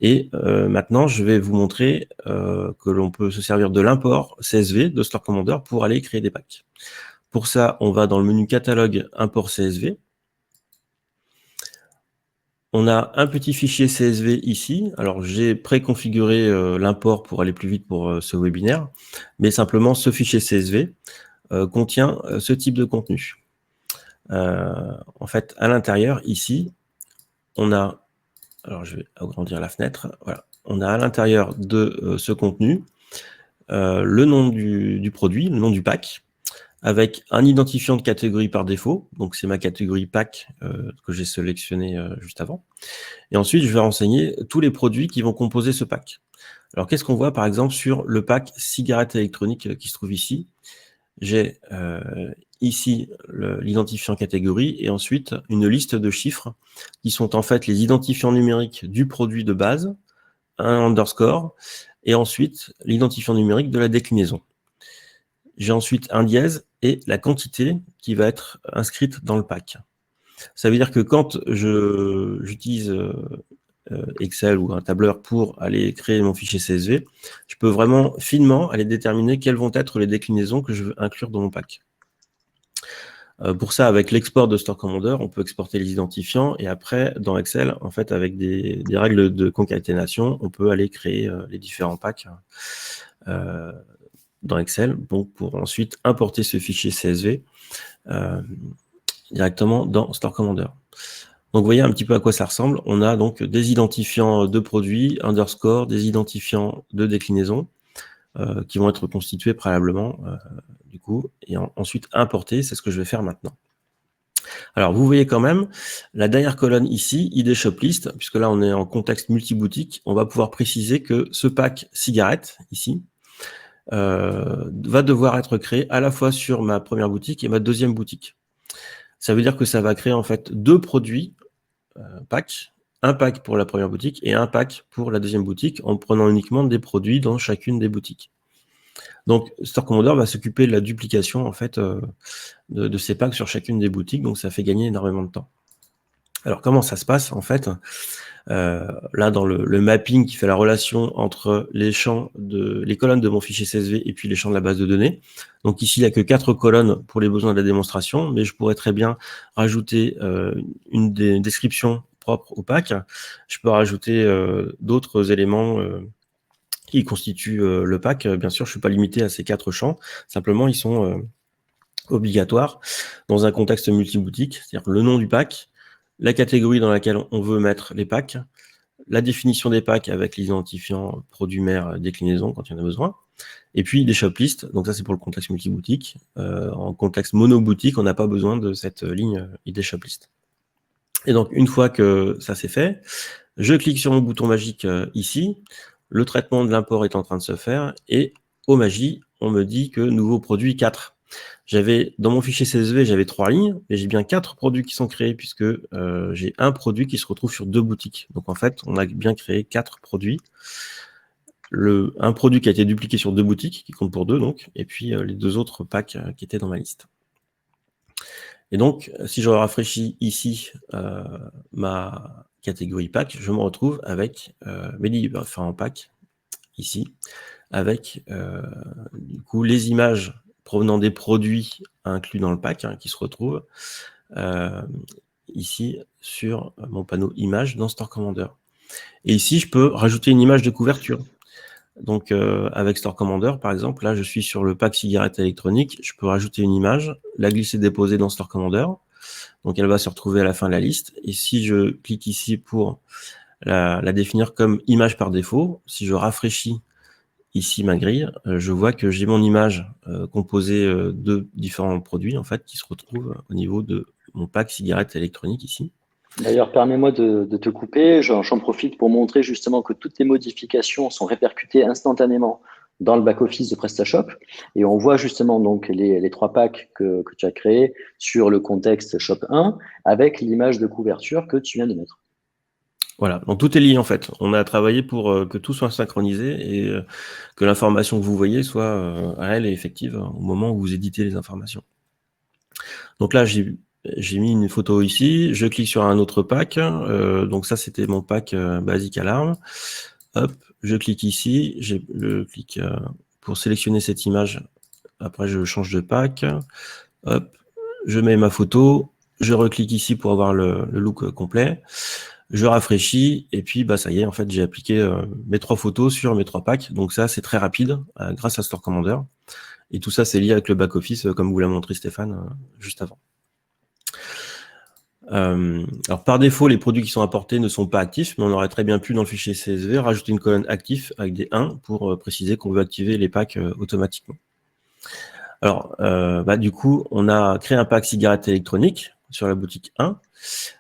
Et maintenant, je vais vous montrer que l'on peut se servir de l'import CSV de Store Commander pour aller créer des packs. Pour ça, on va dans le menu catalogue import CSV. On a un petit fichier CSV ici. Alors, j'ai préconfiguré l'import pour aller plus vite pour ce webinaire, mais simplement, ce fichier CSV contient ce type de contenu. En fait, à l'intérieur, ici, on a... Alors, je vais agrandir la fenêtre. Voilà. On a à l'intérieur de ce contenu le nom du produit, le nom du pack, avec un identifiant de catégorie par défaut. Donc, c'est ma catégorie pack que j'ai sélectionné juste avant. Et ensuite, je vais renseigner tous les produits qui vont composer ce pack. Alors, qu'est-ce qu'on voit, par exemple, sur le pack cigarette électronique qui se trouve ici? J'ai ici l'identifiant catégorie et ensuite une liste de chiffres qui sont en fait les identifiants numériques du produit de base, un underscore, et ensuite l'identifiant numérique de la déclinaison. J'ai ensuite un dièse et la quantité qui va être inscrite dans le pack. Ça veut dire que quand j'utilise Excel ou un tableur pour aller créer mon fichier CSV, je peux vraiment finement aller déterminer quelles vont être les déclinaisons que je veux inclure dans mon pack. Pour ça, avec l'export de Store Commander, on peut exporter les identifiants et après, dans Excel, en fait, avec des règles de concaténation, on peut aller créer les différents packs dans Excel, donc pour ensuite importer ce fichier CSV directement dans Store Commander. Donc, vous voyez un petit peu à quoi ça ressemble. On a donc des identifiants de produits, underscore, des identifiants de déclinaison qui vont être constitués préalablement, du coup, et ensuite importés. C'est ce que je vais faire maintenant. Alors, vous voyez quand même la dernière colonne ici, ID Shop List, puisque là, on est en contexte multi-boutique. On va pouvoir préciser que ce pack cigarette, ici, va devoir être créé à la fois sur ma première boutique et ma deuxième boutique. Ça veut dire que ça va créer en fait deux produits pack, un pack pour la première boutique et un pack pour la deuxième boutique, en prenant uniquement des produits dans chacune des boutiques. Donc, Store Commander va s'occuper de la duplication en fait de ces packs sur chacune des boutiques, donc ça fait gagner énormément de temps. Alors, comment ça se passe en fait là, dans le mapping qui fait la relation entre les colonnes de mon fichier CSV et puis les champs de la base de données. Donc ici, il n'y a que 4 colonnes pour les besoins de la démonstration, mais je pourrais très bien rajouter une description propre au pack. Je peux rajouter d'autres éléments qui constituent le pack. Bien sûr, je ne suis pas limité à ces 4 champs. Simplement, ils sont obligatoires dans un contexte multi-boutique, c'est-à-dire le nom du pack, la catégorie dans laquelle on veut mettre les packs, la définition des packs avec l'identifiant produit mère déclinaison quand il y en a besoin, et puis des shop lists. Donc ça, c'est pour le contexte multi-boutique. En contexte mono-boutique, on n'a pas besoin de cette ligne ID shop list. Et donc, une fois que ça c'est fait, je clique sur mon bouton magique ici. Le traitement de l'import est en train de se faire et au magie, on me dit que nouveau produit 4. Dans mon fichier CSV, j'avais 3 lignes, mais j'ai bien 4 produits qui sont créés puisque j'ai un produit qui se retrouve sur 2 boutiques. Donc en fait, on a bien créé 4 produits. Un produit qui a été dupliqué sur 2 boutiques, qui compte pour 2 donc, et puis les 2 autres packs qui étaient dans ma liste. Et donc, si je rafraîchis ici ma catégorie pack, je me retrouve avec mes différents packs ici, avec du coup les images provenant des produits inclus dans le pack qui se retrouvent ici sur mon panneau images dans Store Commander. Et ici, je peux rajouter une image de couverture. Donc, avec Store Commander, par exemple, là, je suis sur le pack cigarette électronique. Je peux rajouter une image, la glisser-déposer dans Store Commander. Donc, elle va se retrouver à la fin de la liste. Et si je clique ici pour la définir comme image par défaut, si je rafraîchis ici ma grille, je vois que j'ai mon image composée de différents produits en fait qui se retrouvent au niveau de mon pack cigarette électronique ici. D'ailleurs, permets-moi de te couper. J'en profite pour montrer justement que toutes les modifications sont répercutées instantanément dans le back-office de PrestaShop. Et on voit justement donc les 3 packs que tu as créés sur le contexte Shop 1 avec l'image de couverture que tu viens de mettre. Voilà, donc tout est lié en fait. On a travaillé pour que tout soit synchronisé et que l'information que vous voyez soit réelle et effective au moment où vous éditez les informations. Donc là, j'ai mis une photo ici, je clique sur un autre pack, donc ça c'était mon pack basique alarme. Hop, je clique ici, je clique pour sélectionner cette image, après je change de pack, hop, je mets ma photo, je reclique ici pour avoir le look complet, je rafraîchis, et puis bah ça y est, en fait j'ai appliqué mes 3 photos sur mes 3 packs, donc ça c'est très rapide, grâce à Store Commander, et tout ça c'est lié avec le back-office, comme vous l'a montré Stéphane juste avant. Alors par défaut, les produits qui sont apportés ne sont pas actifs, mais on aurait très bien pu dans le fichier CSV rajouter une colonne actif avec des 1 pour préciser qu'on veut activer les packs automatiquement. Alors du coup, on a créé un pack cigarette électronique sur la boutique 1.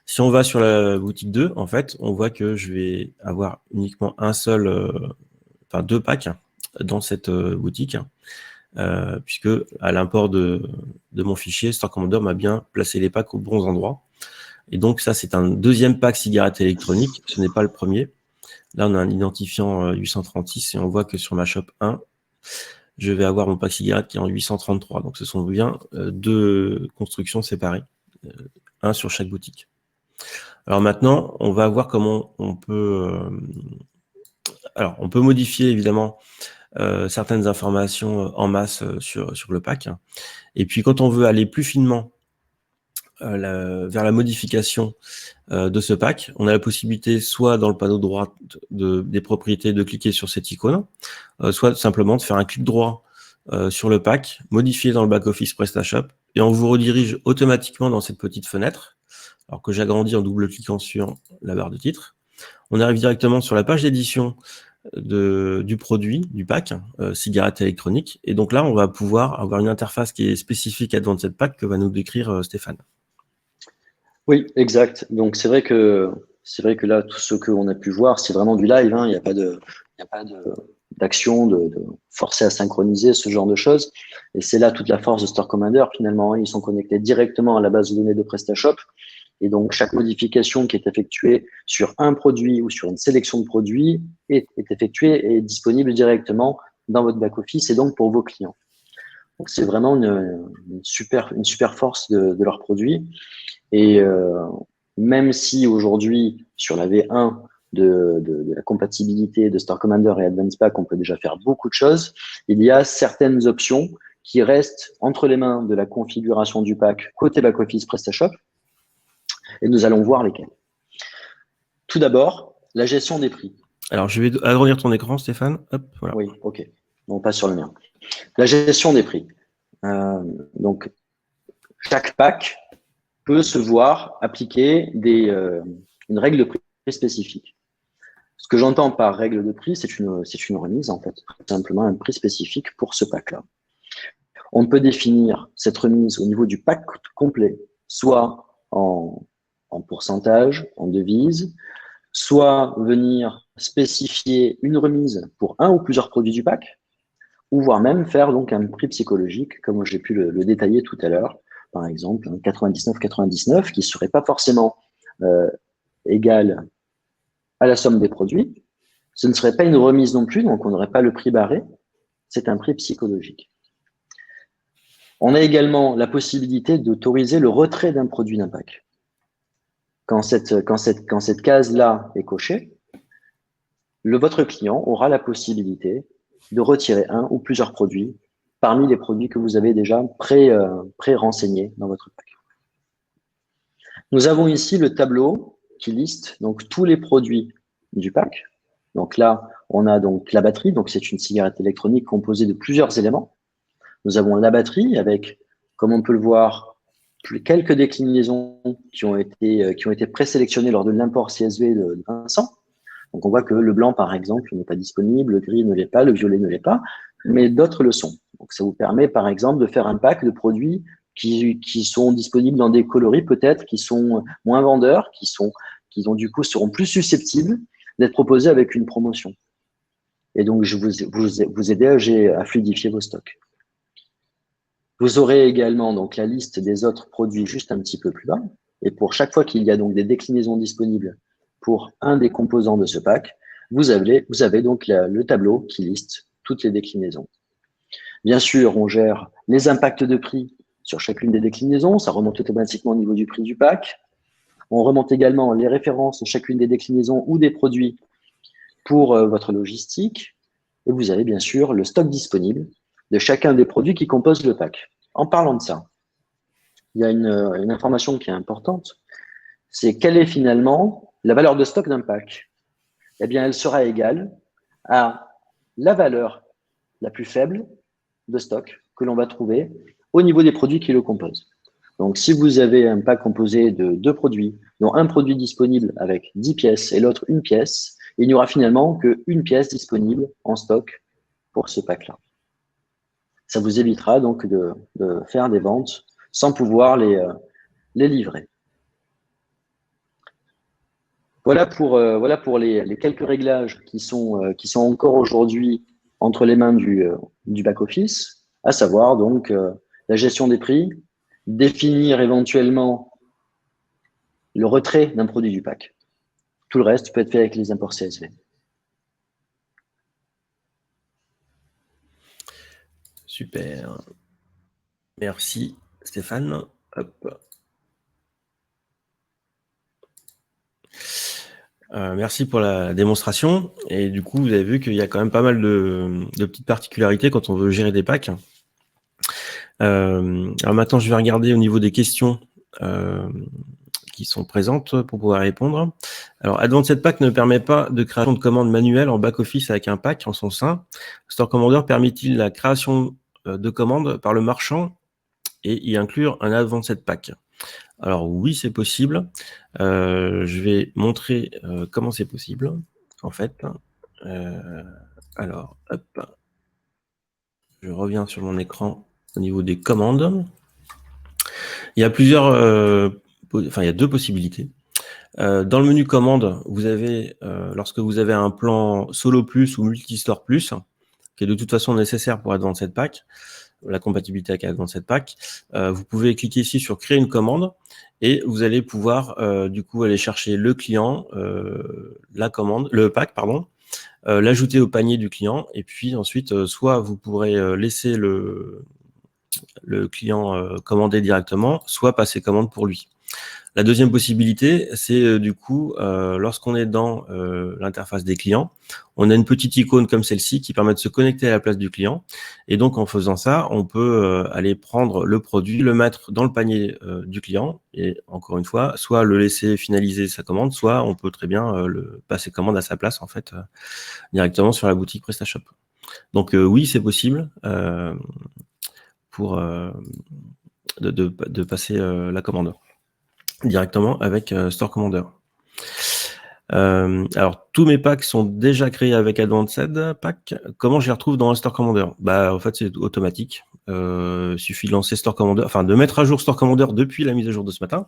Si on va sur la boutique 2, en fait, on voit que je vais avoir uniquement enfin 2 packs dans cette boutique, puisque à l'import de mon fichier, Store Commander m'a bien placé les packs aux bons endroits. Et donc, ça, c'est un deuxième pack cigarette électronique. Ce n'est pas le premier. Là, on a un identifiant 836 et on voit que sur ma shop 1, je vais avoir mon pack cigarette qui est en 833. Donc, ce sont bien 2 constructions séparées, un sur chaque boutique. Alors maintenant, on va voir comment on peut... alors, on peut modifier, évidemment, certaines informations en masse sur le pack. Et puis, quand on veut aller plus finement vers la modification de ce pack. On a la possibilité, soit dans le panneau droit des propriétés, de cliquer sur cette icône, soit simplement de faire un clic droit sur le pack, modifier dans le back-office PrestaShop, et on vous redirige automatiquement dans cette petite fenêtre, alors que j'agrandis en double-cliquant sur la barre de titre. On arrive directement sur la page d'édition du produit, du pack, cigarette électronique, et donc là, on va pouvoir avoir une interface qui est spécifique à Advanced Pack que va nous décrire Stéphane. Oui, exact. Donc c'est vrai que là, tout ce qu'on a pu voir, c'est vraiment du live, hein. Il n'y a pas d'action, de forcer à synchroniser, ce genre de choses. Et c'est là toute la force de Store Commander, finalement. Ils sont connectés directement à la base de données de PrestaShop. Et donc, chaque modification qui est effectuée sur un produit ou sur une sélection de produits est effectuée et est disponible directement dans votre back-office et donc pour vos clients. Donc, c'est vraiment une super force de leurs produits. Et même si aujourd'hui, sur la V1 de la compatibilité de Store Commander et Advanced Pack, on peut déjà faire beaucoup de choses, il y a certaines options qui restent entre les mains de la configuration du pack côté back-office PrestaShop, et nous allons voir lesquelles. Tout d'abord, la gestion des prix. Alors, je vais agrandir ton écran, Stéphane. Hop, voilà. Oui, ok. On passe sur le mien. La gestion des prix. Donc, chaque pack peut se voir appliquer une règle de prix spécifique. Ce que j'entends par règle de prix, c'est une remise, en fait. Simplement un prix spécifique pour ce pack-là. On peut définir cette remise au niveau du pack complet, soit en pourcentage, en devise, soit venir spécifier une remise pour un ou plusieurs produits du pack, ou voire même faire donc un prix psychologique, comme j'ai pu le détailler tout à l'heure, par exemple 99,99 qui ne serait pas forcément égal à la somme des produits. Ce ne serait pas une remise non plus, donc on n'aurait pas le prix barré, c'est un prix psychologique. On a également la possibilité d'autoriser le retrait d'un produit d'un pack. Quand cette case-là est cochée, votre client aura la possibilité de retirer un ou plusieurs produits parmi les produits que vous avez déjà pré-renseignés dans votre pack. Nous avons ici le tableau qui liste donc tous les produits du pack. Donc là, on a donc la batterie, donc c'est une cigarette électronique composée de plusieurs éléments. Nous avons la batterie avec, comme on peut le voir, quelques déclinaisons qui ont été présélectionnées lors de l'import CSV de Vincent. Donc, on voit que le blanc, par exemple, n'est pas disponible, le gris ne l'est pas, le violet ne l'est pas, mais d'autres le sont. Donc, ça vous permet, par exemple, de faire un pack de produits qui sont disponibles dans des coloris, peut-être, qui sont moins vendeurs, qui du coup seront plus susceptibles d'être proposés avec une promotion. Et donc, je vous aider à fluidifier vos stocks. Vous aurez également donc la liste des autres produits juste un petit peu plus bas. Et pour chaque fois qu'il y a donc des déclinaisons disponibles pour un des composants de ce pack, vous avez donc le tableau qui liste toutes les déclinaisons. Bien sûr, on gère les impacts de prix sur chacune des déclinaisons. Ça remonte automatiquement au niveau du prix du pack. On remonte également les références de chacune des déclinaisons ou des produits pour votre logistique. Et vous avez bien sûr le stock disponible de chacun des produits qui composent le pack. En parlant de ça, il y a une information qui est importante, c'est quelle est finalement la valeur de stock d'un pack. Eh bien, elle sera égale à la valeur la plus faible de stock que l'on va trouver au niveau des produits qui le composent. Donc, si vous avez un pack composé de 2 produits, dont un produit disponible avec 10 pièces et l'autre 1 pièce, il n'y aura finalement qu'une pièce disponible en stock pour ce pack-là. Ça vous évitera donc de faire des ventes sans pouvoir les livrer. Voilà pour les quelques réglages qui sont encore aujourd'hui entre les mains du back-office, à savoir donc la gestion des prix, définir éventuellement le retrait d'un produit du pack. Tout le reste peut être fait avec les imports CSV. Super. Merci Stéphane. Hop. Merci pour la démonstration. Et du coup, vous avez vu qu'il y a quand même pas mal de petites particularités quand on veut gérer des packs. Alors maintenant, je vais regarder au niveau des questions qui sont présentes pour pouvoir répondre. Alors, Advanced Pack ne permet pas de création de commandes manuelles en back-office avec un pack en son sein. Store Commander permet-il la création de commandes par le marchand et y inclure un Advanced Pack? Alors oui, c'est possible. Je vais montrer comment c'est possible, en fait. Alors, hop. Je reviens sur mon écran au niveau des commandes. Il y a plusieurs... il y a deux possibilités. Dans le menu commande, vous avez, lorsque vous avez un plan Solo Plus ou Multistore Plus, qui est de toute façon nécessaire pour Advanced Pack, la compatibilité avec Advanced Pack, vous pouvez cliquer ici sur créer une commande et vous allez pouvoir du coup aller chercher le client, le pack, pardon, l'ajouter au panier du client et puis ensuite soit vous pourrez laisser le client commander directement, soit passer commande pour lui. La deuxième possibilité, c'est du coup, lorsqu'on est dans l'interface des clients, on a une petite icône comme celle-ci qui permet de se connecter à la place du client. Et donc, en faisant ça, on peut aller prendre le produit, le mettre dans le panier du client. Et encore une fois, soit le laisser finaliser sa commande, soit on peut très bien le passer commande à sa place, en fait, directement sur la boutique PrestaShop. Donc, oui, c'est possible pour de passer la commande directement avec Store Commander. Alors, tous mes packs sont déjà créés avec Advanced Pack. Comment je les retrouve dans Store Commander? En fait, c'est automatique. Il suffit de lancer Store Commander, enfin de mettre à jour Store Commander depuis la mise à jour de ce matin.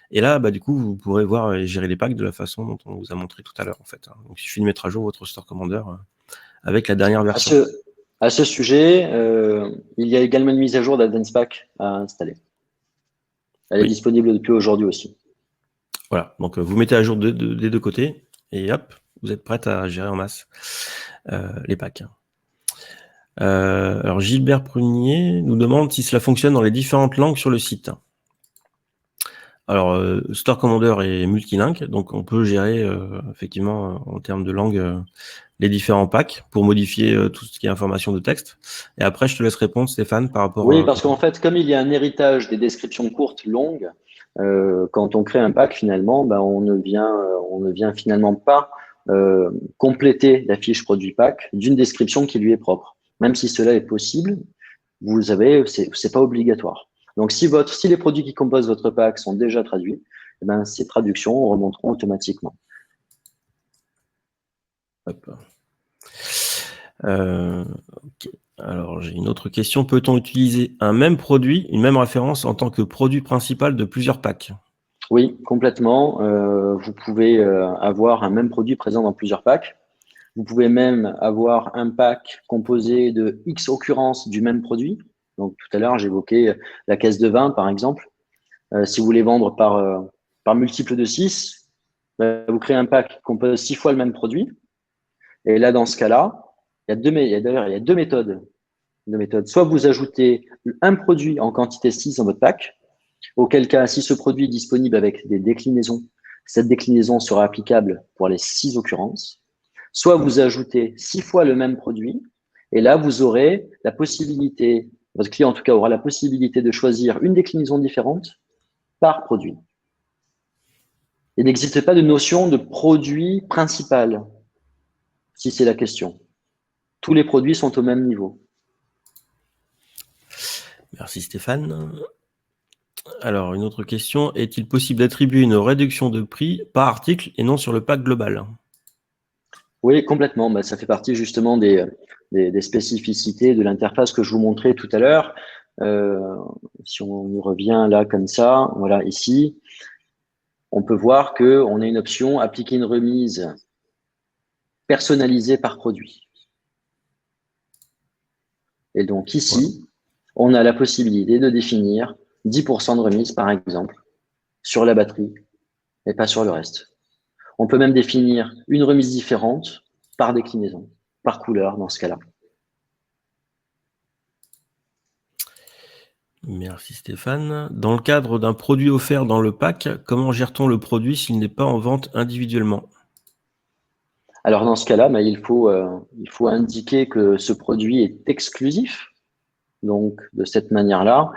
Et là, du coup, vous pourrez voir et gérer les packs de la façon dont on vous a montré tout à l'heure, en fait. Donc, il suffit de mettre à jour votre Store Commander avec la dernière version. À ce sujet, il y a également une mise à jour d'Advanced Pack à installer. Elle est disponible depuis aujourd'hui aussi. Voilà, donc vous mettez à jour des deux côtés et hop, vous êtes prête à gérer en masse les packs. Alors Gilbert Prunier nous demande si cela fonctionne dans les différentes langues sur le site. Alors Store Commander est multilingue, donc on peut gérer effectivement en termes de langue les différents packs pour modifier tout ce qui est information de texte. Et après, je te laisse répondre, Stéphane, par rapport. Oui, parce qu'en fait, comme il y a un héritage des descriptions courtes, longues, quand on crée un pack, finalement, on ne vient finalement pas compléter la fiche produit pack d'une description qui lui est propre. Même si cela est possible, c'est pas obligatoire. Donc, si les produits qui composent votre pack sont déjà traduits, ces traductions remonteront automatiquement. Hop. Ok. Alors, j'ai une autre question. Peut-on utiliser un même produit, une même référence en tant que produit principal de plusieurs packs? Oui, complètement. Vous pouvez avoir un même produit présent dans plusieurs packs. Vous pouvez même avoir un pack composé de X occurrences du même produit. Donc, tout à l'heure, j'évoquais la caisse de vin, par exemple. Si vous voulez vendre par multiple de 6, vous créez un pack qui compose 6 fois le même produit. Et là, dans ce cas-là, il y a deux méthodes. Soit vous ajoutez un produit en quantité 6 dans votre pack, auquel cas, si ce produit est disponible avec des déclinaisons, cette déclinaison sera applicable pour les 6 occurrences. Soit vous ajoutez 6 fois le même produit, et là, vous aurez la possibilité, votre client en tout cas aura la possibilité de choisir une déclinaison différente par produit. Il n'existe pas de notion de produit principal, si c'est la question. Tous les produits sont au même niveau. Merci Stéphane. Alors, une autre question. Est-il possible d'attribuer une réduction de prix par article et non sur le pack global? Oui, complètement. Ça fait partie justement des spécificités de l'interface que je vous montrais tout à l'heure. Si on y revient là comme ça, voilà, ici, on peut voir qu'on a une option appliquer une remise personnalisée par produit. Et donc ici, on a la possibilité de définir 10% de remise, par exemple, sur la batterie et pas sur le reste. On peut même définir une remise différente par déclinaison, par couleur dans ce cas-là. Merci Stéphane. Dans le cadre d'un produit offert dans le pack, comment gère-t-on le produit s'il n'est pas en vente individuellement? Alors dans ce cas-là, il faut indiquer que ce produit est exclusif. Donc de cette manière-là,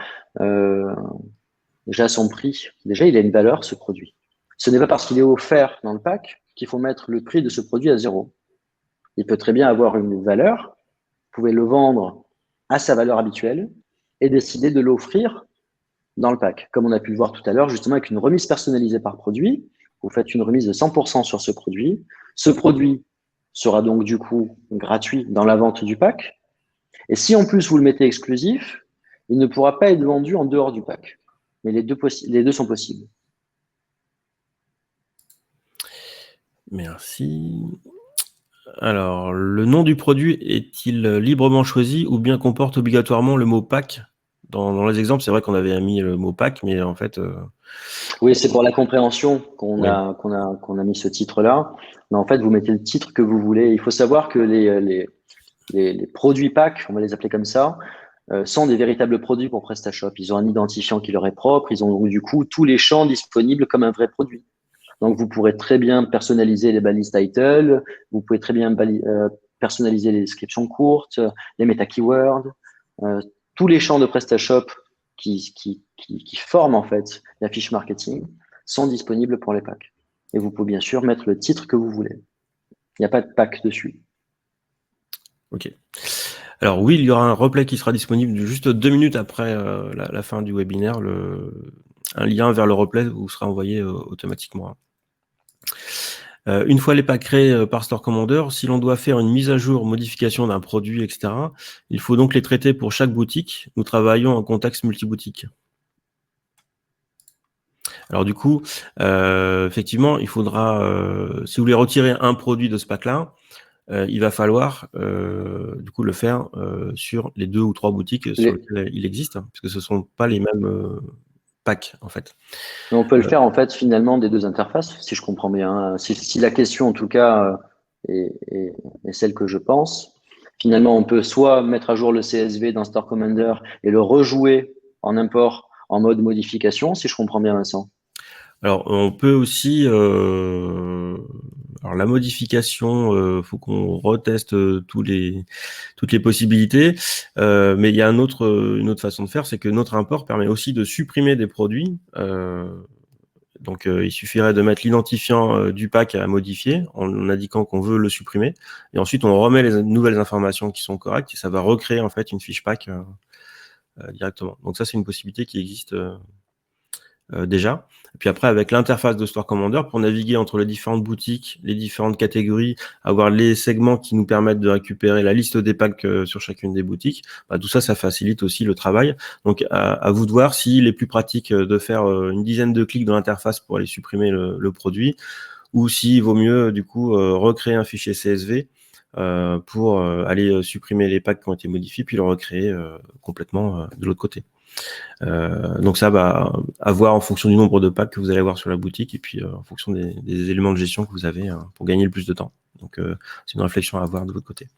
déjà son prix. Déjà, il a une valeur, ce produit. Ce n'est pas parce qu'il est offert dans le pack qu'il faut mettre le prix de ce produit à 0. Il peut très bien avoir une valeur. Vous pouvez le vendre à sa valeur habituelle et décider de l'offrir dans le pack. Comme on a pu le voir tout à l'heure, justement avec une remise personnalisée par produit, vous faites une remise de 100% sur ce produit. Ce produit sera donc du coup gratuit dans la vente du pack. Et si en plus vous le mettez exclusif, il ne pourra pas être vendu en dehors du pack. Mais les deux sont possibles. Merci. Alors, le nom du produit est-il librement choisi ou bien comporte obligatoirement le mot pack? Dans les exemples, c'est vrai qu'on avait mis le mot pack, mais en fait... Oui, c'est pour la compréhension qu'on a mis ce titre-là. Mais en fait, vous mettez le titre que vous voulez. Il faut savoir que les produits pack, on va les appeler comme ça, sont des véritables produits pour PrestaShop. Ils ont un identifiant qui leur est propre. Ils ont du coup tous les champs disponibles comme un vrai produit. Donc, vous pourrez très bien personnaliser les balises title. Vous pouvez très bien personnaliser les descriptions courtes, les meta-keywords, tous les champs de PrestaShop qui forment en fait la fiche marketing sont disponibles pour les packs. Et vous pouvez bien sûr mettre le titre que vous voulez. Il n'y a pas de pack dessus. Ok. Alors oui, il y aura un replay qui sera disponible juste 2 minutes après la fin du webinaire. Un lien vers le replay vous sera envoyé automatiquement. Une fois les packs créés par Store Commander, si l'on doit faire une mise à jour, modification d'un produit, etc., il faut donc les traiter pour chaque boutique. Nous travaillons en contexte multi-boutique. Alors du coup, effectivement, il faudra, si vous voulez retirer un produit de ce pack-là, il va falloir du coup le faire sur les 2 ou 3 boutiques sur lesquelles il existe, hein, puisque ce ne sont pas les mêmes packs en fait. Mais on peut le faire en fait finalement des deux interfaces, si je comprends bien. Si la question en tout cas est celle que je pense, finalement on peut soit mettre à jour le CSV dans Store Commander et le rejouer en import en mode modification, si je comprends bien Vincent. Alors on peut aussi, alors la modification, faut qu'on reteste toutes les possibilités, mais il y a une autre façon de faire, c'est que notre import permet aussi de supprimer des produits. Donc, il suffirait de mettre l'identifiant du pack à modifier en indiquant qu'on veut le supprimer. Et ensuite, on remet les nouvelles informations qui sont correctes et ça va recréer en fait une fiche pack directement. Donc ça, c'est une possibilité qui existe déjà. Et puis après, avec l'interface de Store Commander, pour naviguer entre les différentes boutiques, les différentes catégories, avoir les segments qui nous permettent de récupérer la liste des packs sur chacune des boutiques, tout ça, ça facilite aussi le travail. Donc, à vous de voir s'il est plus pratique de faire une dizaine de clics dans l'interface pour aller supprimer le produit, ou s'il vaut mieux, du coup, recréer un fichier CSV pour aller supprimer les packs qui ont été modifiés, puis le recréer complètement de l'autre côté. Donc ça va à voir en fonction du nombre de packs que vous allez avoir sur la boutique et puis en fonction des éléments de gestion que vous avez pour gagner le plus de temps. Donc c'est une réflexion à avoir de votre côté.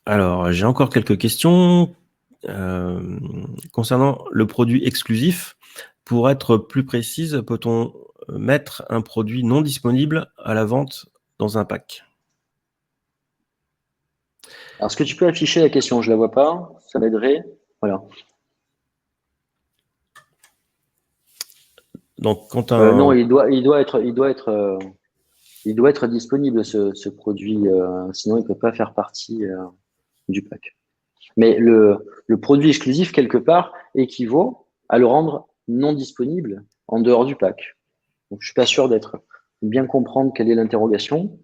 Alors j'ai encore quelques questions concernant le produit exclusif. Pour être plus précise, peut-on mettre un produit non disponible à la vente dans un pack? Alors, est-ce que tu peux afficher la question? Je la vois pas. Ça m'aiderait. Voilà. Donc, quand non, il doit être disponible ce produit, sinon il ne peut pas faire partie du pack. Mais le produit exclusif, quelque part, équivaut à le rendre non disponible en dehors du pack. Donc, je suis pas sûr d'être bien comprendre quelle est l'interrogation.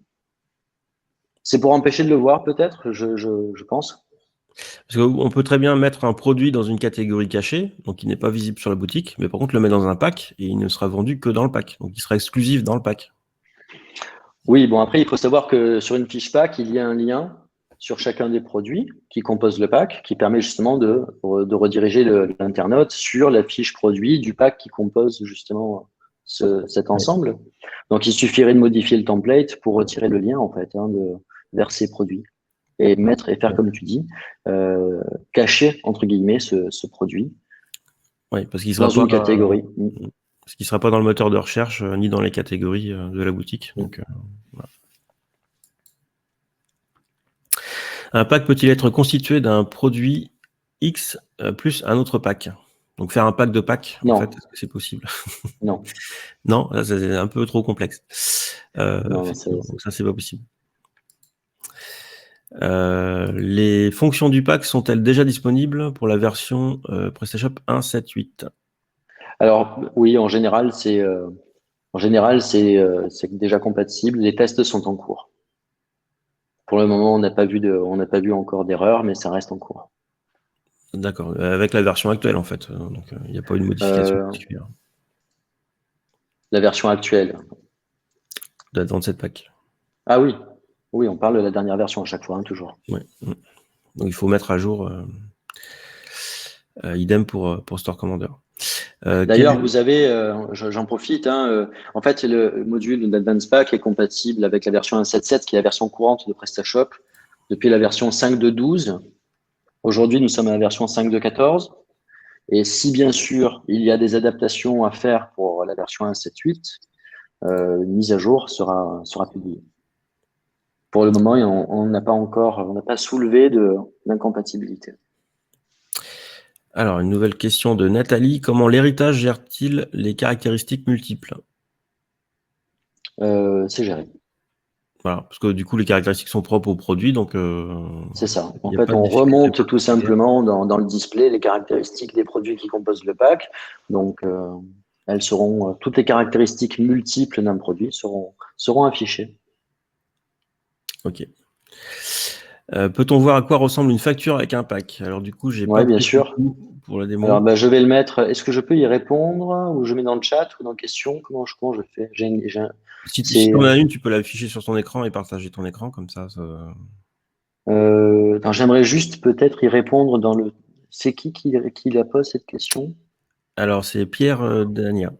C'est pour empêcher de le voir, peut-être, je pense. Parce qu'on peut très bien mettre un produit dans une catégorie cachée, donc il n'est pas visible sur la boutique, mais par contre le mettre dans un pack et il ne sera vendu que dans le pack. Donc il sera exclusif dans le pack. Oui, bon, après, il faut savoir que sur une fiche pack, il y a un lien sur chacun des produits qui composent le pack, qui permet justement de rediriger l'internaute sur la fiche produit du pack qui compose justement cet ensemble. Donc, il suffirait de modifier le template pour retirer le lien, en fait, vers ces produits et faire comme tu dis, cacher, entre guillemets, ce produit parce qu'il dans une catégorie. Parce qu'il ne sera pas dans le moteur de recherche ni dans les catégories de la boutique. Donc, voilà. Un pack peut-il être constitué d'un produit X plus un autre pack. Donc faire un pack de packs, en Non. fait, est-ce que c'est possible? Non. Non, là, c'est un peu trop complexe. Non, Effectivement, donc ça, c'est pas possible. Les fonctions du pack sont-elles déjà disponibles pour la version PrestaShop 1.7.8? Alors oui, en général, c'est déjà compatible. Les tests sont en cours. Pour le moment, on n'a pas vu encore d'erreur, mais ça reste en cours. D'accord, avec la version actuelle, en fait. Donc, il n'y a pas eu de modification particulière La version actuelle. de la 37 pack. Ah oui, oui, on parle de la dernière version à chaque fois, hein, toujours. Ouais. Donc, il faut mettre à jour. Idem pour Store Commander. D'ailleurs, vous avez, j'en profite, hein, en fait, le module d'Advanced Pack est compatible avec la version 1.7.7, qui est la version courante de PrestaShop, depuis la version 5.2.12. Aujourd'hui, nous sommes à la version 5.2.14. Et si, bien sûr, il y a des adaptations à faire pour la version 1.7.8, une mise à jour sera publiée. Pour le moment, on n'a pas soulevé d'incompatibilité. Alors, une nouvelle question de Nathalie. Comment l'héritage gère-t-il les caractéristiques multiples? C'est géré. Voilà, parce que du coup, les caractéristiques sont propres au produit, donc c'est ça. En y a fait, pas de on difficulté remonte tout simplement dans le display les caractéristiques des produits qui composent le pack. Donc, toutes les caractéristiques multiples d'un produit seront affichées. Ok. Peut-on voir à quoi ressemble une facture avec un pack? Alors du coup, j'ai pas Bien pris sûr. pour la démo. Alors, je vais le mettre. Est-ce que je peux y répondre ou je mets dans le chat ou dans question? Comment je fais? Si on a une, tu peux l'afficher sur ton écran et partager ton écran comme ça. J'aimerais juste peut-être y répondre dans le. C'est qui la pose cette question? Alors c'est Pierre Dania.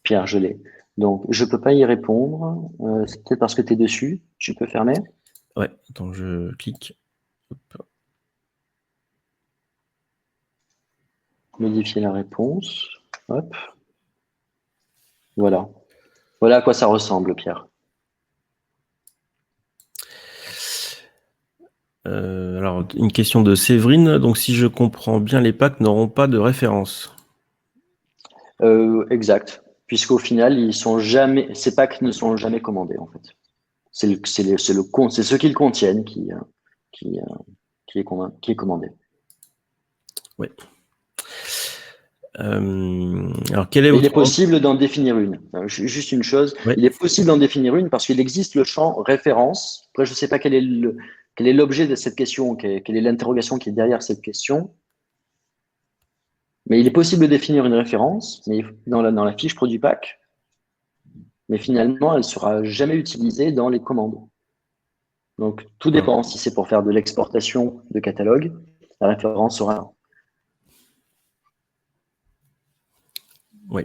Pierre, je l'ai. Donc, je peux pas y répondre. C'est peut-être parce que tu es dessus. Tu peux fermer? Ouais, attends, je clique. Hop. Modifier la réponse. Hop. Voilà. Voilà à quoi ça ressemble, Pierre. Alors, une question de Séverine. Donc, si je comprends bien, les packs n'auront pas de référence. Exact. Puisqu'au final, ces packs ne sont jamais commandés, en fait. C'est ce qu'ils contiennent qui est commandé. Oui. Alors, quel est Il votre... est possible d'en définir une. Juste une chose, ouais. Il est possible d'en définir une parce qu'il existe le champ référence. Après, je ne sais pas quel est l'objet de cette question, quelle est l'interrogation qui est derrière cette question. Mais il est possible de définir une référence mais dans la fiche produit pack, mais finalement, elle ne sera jamais utilisée dans les commandes. Donc, tout dépend. Si c'est pour faire de l'exportation de catalogue, la référence sera... Oui.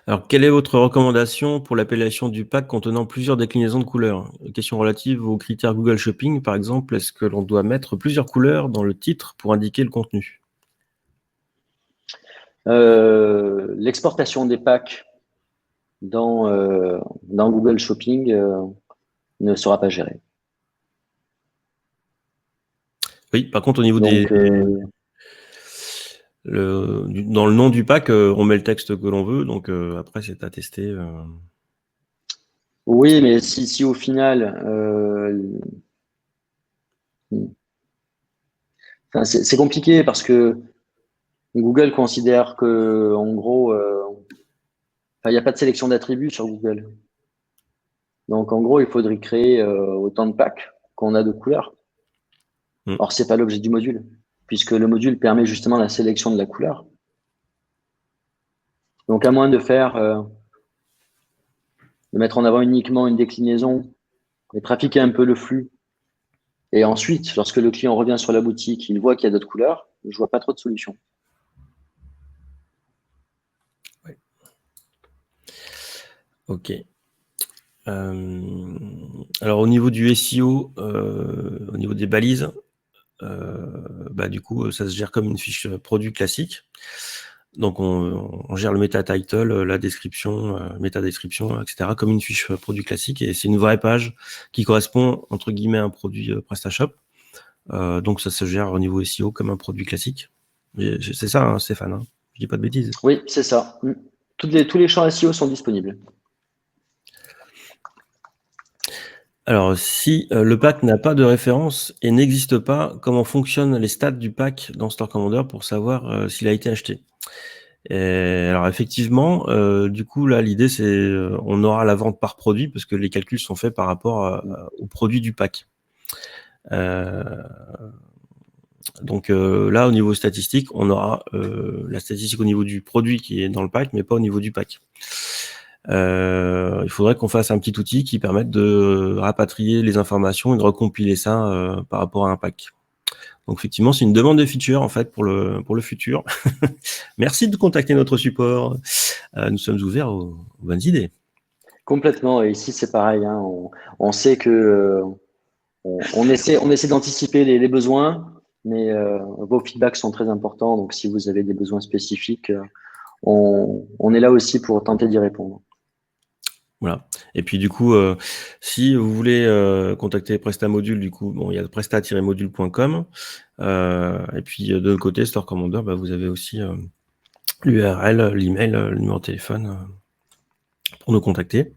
Alors, quelle est votre recommandation pour l'appellation du pack contenant plusieurs déclinaisons de couleurs? Question relative aux critères Google Shopping, par exemple. Est-ce que l'on doit mettre plusieurs couleurs dans le titre pour indiquer le contenu? L'exportation des packs dans Google Shopping ne sera pas gérée. Oui, par contre, au niveau dans le nom du pack, on met le texte que l'on veut, donc après, c'est à tester. Oui, mais si au final, c'est compliqué parce que Google considère que, en gros, il n'y a pas de sélection d'attributs sur Google. Donc, en gros, il faudrait créer autant de packs qu'on a de couleurs. Or, c'est pas l'objet du module, puisque le module permet justement la sélection de la couleur. Donc, à moins de mettre en avant uniquement une déclinaison et trafiquer un peu le flux, et ensuite, lorsque le client revient sur la boutique, il voit qu'il y a d'autres couleurs, je vois pas trop de solutions. Ouais. Ok. Alors au niveau du SEO, au niveau des balises, du coup, ça se gère comme une fiche produit classique. Donc on gère le meta title, la description, méta description, etc. comme une fiche produit classique, et c'est une vraie page qui correspond entre guillemets à un produit PrestaShop. Donc, ça se gère au niveau SEO comme un produit classique. C'est ça, hein, Stéphane, hein, je dis pas de bêtises. Oui, c'est ça. Tous les champs SEO sont disponibles. Alors, si le pack n'a pas de référence et n'existe pas, comment fonctionnent les stats du pack dans Store Commander pour savoir s'il a été acheté? Alors effectivement, du coup là l'idée c'est on aura la vente par produit parce que les calculs sont faits par rapport au produit du pack. Donc là au niveau statistique, on aura la statistique au niveau du produit qui est dans le pack, mais pas au niveau du pack. Il faudrait qu'on fasse un petit outil qui permette de rapatrier les informations et de recompiler ça par rapport à un pack. Donc effectivement, c'est une demande de feature en fait pour le futur. Merci de contacter notre support. Nous sommes ouverts aux bonnes idées. Complètement. Et ici, c'est pareil, hein. On sait que on essaie d'anticiper les besoins, mais vos feedbacks sont très importants. Donc, si vous avez des besoins spécifiques, on est là aussi pour tenter d'y répondre. Voilà. Et puis du coup, si vous voulez contacter Prestamodule, du coup, bon, il y a presta-module.com. Et puis de l'autre côté, Store Commander, bah, vous avez aussi l'URL, l'email, le numéro de téléphone pour nous contacter.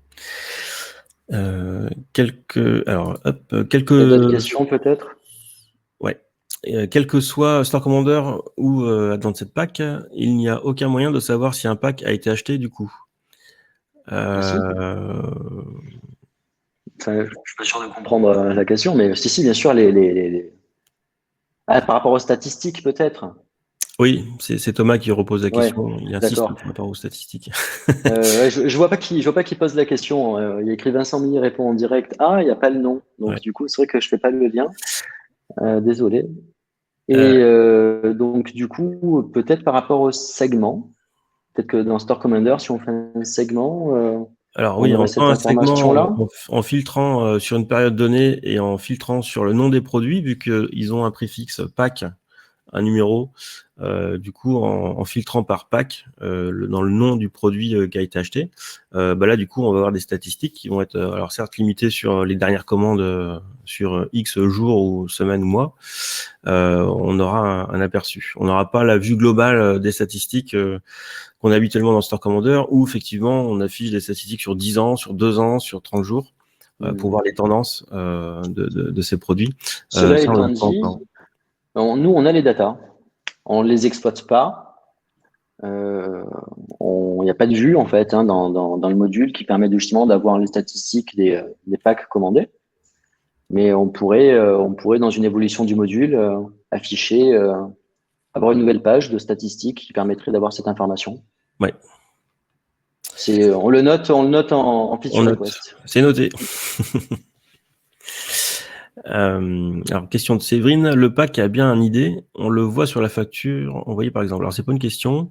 Quelques D'autres questions peut-être? Ouais. Quel que soit Store Commander ou Advanced Pack, il n'y a aucun moyen de savoir si un pack a été acheté du coup. Si. Enfin, je suis pas sûr de comprendre la question, mais si, bien sûr, par rapport aux statistiques peut-être. Oui, c'est Thomas qui repose la Ouais, question. Il insiste d'accord. par rapport aux statistiques. Ouais, je vois pas qui pose la question. Il y a écrit Vincent Milly répond en direct. Ah, il n'y a pas le nom. Donc Ouais. du coup, c'est vrai que je fais pas le lien. Désolé. Euh, Et donc du coup, peut-être par rapport au segment, peut-être que dans Store Commander, si on fait un segment, alors on oui, aurait en faisant cette un segment, information-là. en filtrant sur une période donnée et en filtrant sur le nom des produits, vu qu'ils ont un préfixe pack, un numéro, du coup, en filtrant par pack, dans le nom du produit qui a été acheté, bah là, du coup, on va avoir des statistiques qui vont être, alors certes limitées sur les dernières commandes sur X jours ou semaines ou mois. On aura un aperçu. On n'aura pas la vue globale des statistiques qu'on a habituellement dans Store Commander, où effectivement, on affiche des statistiques sur 10 ans, sur 2 ans, sur 30 jours, pour voir les tendances de ces produits. Cela Ça, on étant n'a pas dit, encore. nous, on a les datas. On les exploite pas. Il n'y a pas de vue en fait hein, dans le module qui permet justement d'avoir les statistiques des packs commandés. Mais on pourrait dans une évolution du module afficher, avoir une nouvelle page de statistiques qui permettrait d'avoir cette information. Ouais, On le note en on feature note. request. C'est noté. Alors, question de Séverine. Le pack a bien un ID. On le voit sur la facture envoyée, par exemple. Alors, c'est pas une question.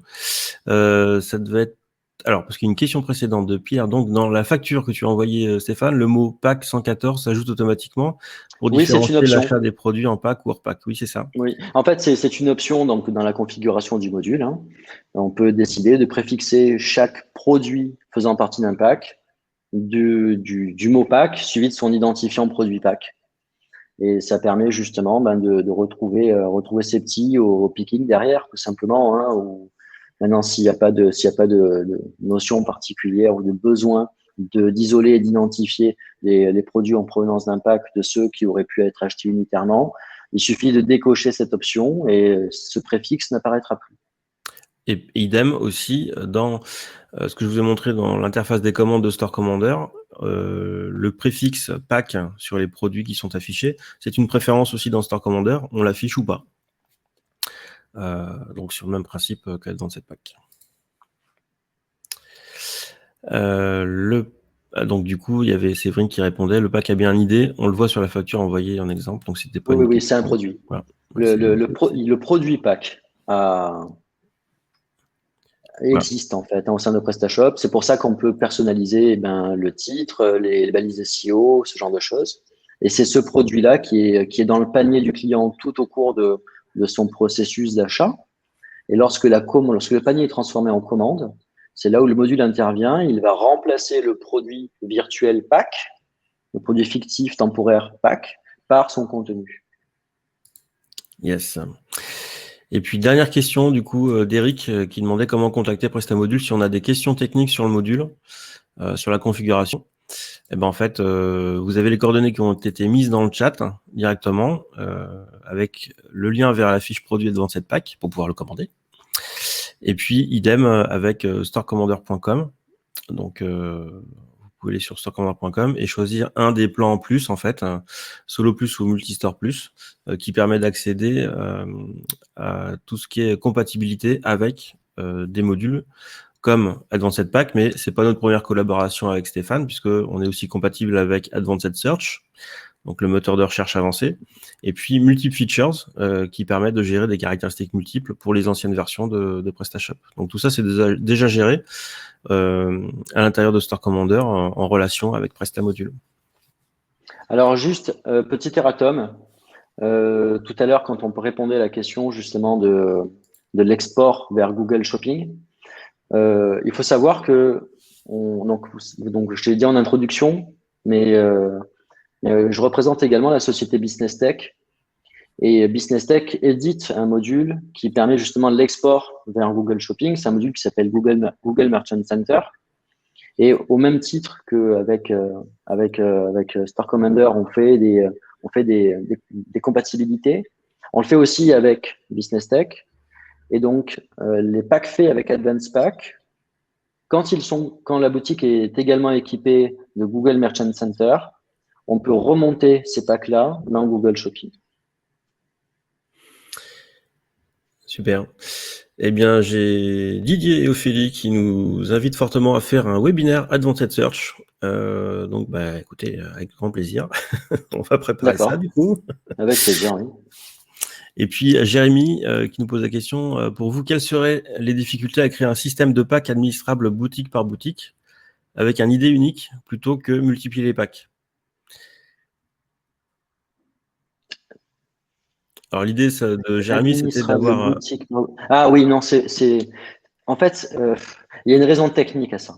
Ça devait être. Alors, parce qu'il y a une question précédente de Pierre. Donc, dans la facture que tu as envoyée, Stéphane, le mot pack 114 s'ajoute automatiquement pour Oui, c'est une différencier l'achat option. des produits en pack ou hors pack. Oui, c'est ça. Oui. En fait, c'est une option donc, dans la configuration du module. Hein. On peut décider de préfixer chaque produit faisant partie d'un pack du mot pack suivi de son identifiant produit pack. Et ça permet justement de retrouver ses petits au picking derrière, tout simplement. Hein, ou maintenant, s'il y a pas de notion particulière ou de besoin d'isoler et d'identifier les produits en provenance d'un pack de ceux qui auraient pu être achetés unitairement, il suffit de décocher cette option et ce préfixe n'apparaîtra plus. Et idem aussi dans ce que je vous ai montré dans l'interface des commandes de Store Commander, le préfixe pack sur les produits qui sont affichés, c'est une préférence aussi dans Store Commander, on l'affiche ou pas. Donc sur le même principe que dans cette pack. Donc du coup, il y avait Séverine qui répondait, le pack a bien une idée, on le voit sur la facture envoyée en exemple, donc c'était pas une Oui, c'est un question. produit. Voilà. Le produit pack Voilà. existe en fait hein, au sein de PrestaShop. C'est pour ça qu'on peut personnaliser le titre, les balises SEO, ce genre de choses. Et c'est ce produit-là qui est dans le panier du client tout au cours de son processus d'achat. Et lorsque le panier est transformé en commande, c'est là où le module intervient. Il va remplacer le produit virtuel pack, le produit fictif temporaire pack, par son contenu. Yes. Et puis, dernière question, du coup, d'Eric, qui demandait comment contacter Prestamodule si on a des questions techniques sur le module, sur la configuration. Eh ben, en fait, vous avez les coordonnées qui ont été mises dans le chat directement, avec le lien vers la fiche produit Advanced Pack pour pouvoir le commander. Et puis, idem avec storecommander.com. Donc, vous pouvez aller sur storecommander.com et choisir un des plans en plus, en fait, Solo Plus ou Multistore Plus, qui permet d'accéder à tout ce qui est compatibilité avec des modules comme Advanced Pack, mais c'est pas notre première collaboration avec Stéphane, puisque on est aussi compatible avec Advanced Search, donc le moteur de recherche avancé, et puis Multiple Features, qui permettent de gérer des caractéristiques multiples pour les anciennes versions de PrestaShop. Donc tout ça, c'est déjà géré à l'intérieur de Store Commander en relation avec Prestamodule. Alors juste, petit erratum. Tout à l'heure, quand on répondait à la question justement de l'export vers Google Shopping, il faut savoir que, donc je l'ai dit en introduction, mais je représente également la société Business Tech. Et Business Tech édite un module qui permet justement l'export vers Google Shopping. C'est un module qui s'appelle Google Merchant Center. Et au même titre qu'avec avec Store Commander, on fait des compatibilités. On le fait aussi avec Business Tech. Et donc, les packs faits avec Advanced Pack, quand la boutique est également équipée de Google Merchant Center, on peut remonter ces packs-là dans Google Shopping. Super. Eh bien, j'ai Didier et Ophélie qui nous invitent fortement à faire un webinaire Advanced Search. Donc, bah, écoutez, avec grand plaisir. On va préparer ça, du coup. Avec plaisir, oui. Et puis, Jérémy qui nous pose la question, pour vous, quelles seraient les difficultés à créer un système de packs administrable boutique par boutique avec un idée unique plutôt que multiplier les packs? Alors, l'idée de Jérémy, c'était d'avoir… Ah oui, non, en fait, il y a une raison technique à ça.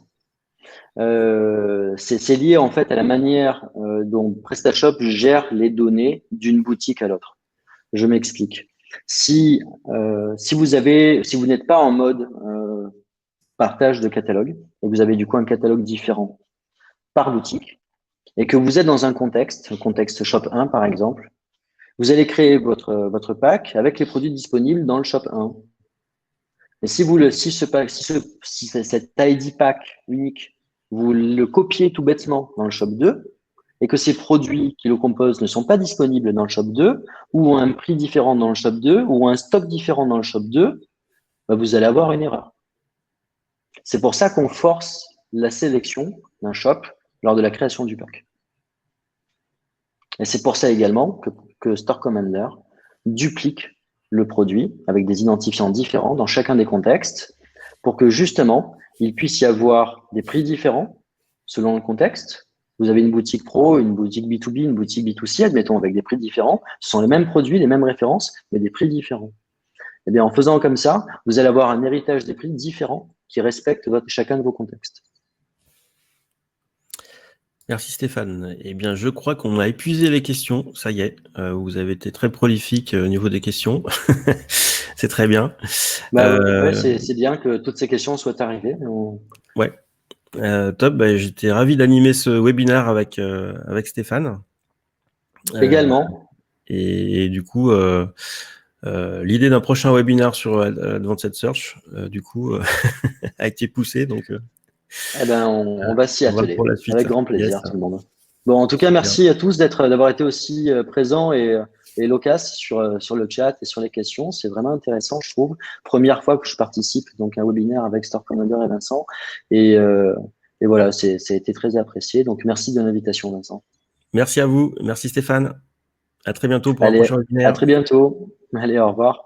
C'est lié en fait à la manière dont PrestaShop gère les données d'une boutique à l'autre. Je m'explique. Si vous n'êtes pas en mode partage de catalogue et vous avez du coup un catalogue différent par boutique et que vous êtes dans un contexte Shop 1 par exemple, vous allez créer votre pack avec les produits disponibles dans le Shop 1. Et si cet ID pack unique, vous le copiez tout bêtement dans le Shop 2 et que ces produits qui le composent ne sont pas disponibles dans le Shop 2 ou ont un prix différent dans le Shop 2 ou un stock différent dans le Shop 2, bah vous allez avoir une erreur. C'est pour ça qu'on force la sélection d'un shop lors de la création du pack. Et c'est pour ça également que Store Commander duplique le produit avec des identifiants différents dans chacun des contextes pour que justement, il puisse y avoir des prix différents selon le contexte. Vous avez une boutique pro, une boutique B2B, une boutique B2C, admettons, avec des prix différents. Ce sont les mêmes produits, les mêmes références, mais des prix différents. Eh bien, en faisant comme ça, vous allez avoir un héritage des prix différents qui respectent chacun de vos contextes. Merci Stéphane. Eh bien, je crois qu'on a épuisé les questions. Ça y est, vous avez été très prolifique au niveau des questions. C'est très bien. Ouais, c'est bien que toutes ces questions soient arrivées. Ouais, top. Bah, j'étais ravi d'animer ce webinaire avec Stéphane. Également. Et du coup, l'idée d'un prochain webinaire sur Advanced Search, du coup, a été poussée. Donc, eh ben, on va s'y atteler. Avec grand plaisir, yes. tout le monde. Bon, en tout cas, merci à tous d'avoir été aussi présents et loquaces sur le chat et sur les questions. C'est vraiment intéressant, je trouve. Première fois que je participe donc à un webinaire avec Store Commander et Vincent. Et voilà, ça a été très apprécié. Donc, merci de l'invitation, Vincent. Merci à vous. Merci Stéphane. À très bientôt pour un prochain webinaire. À très bientôt. Allez, au revoir.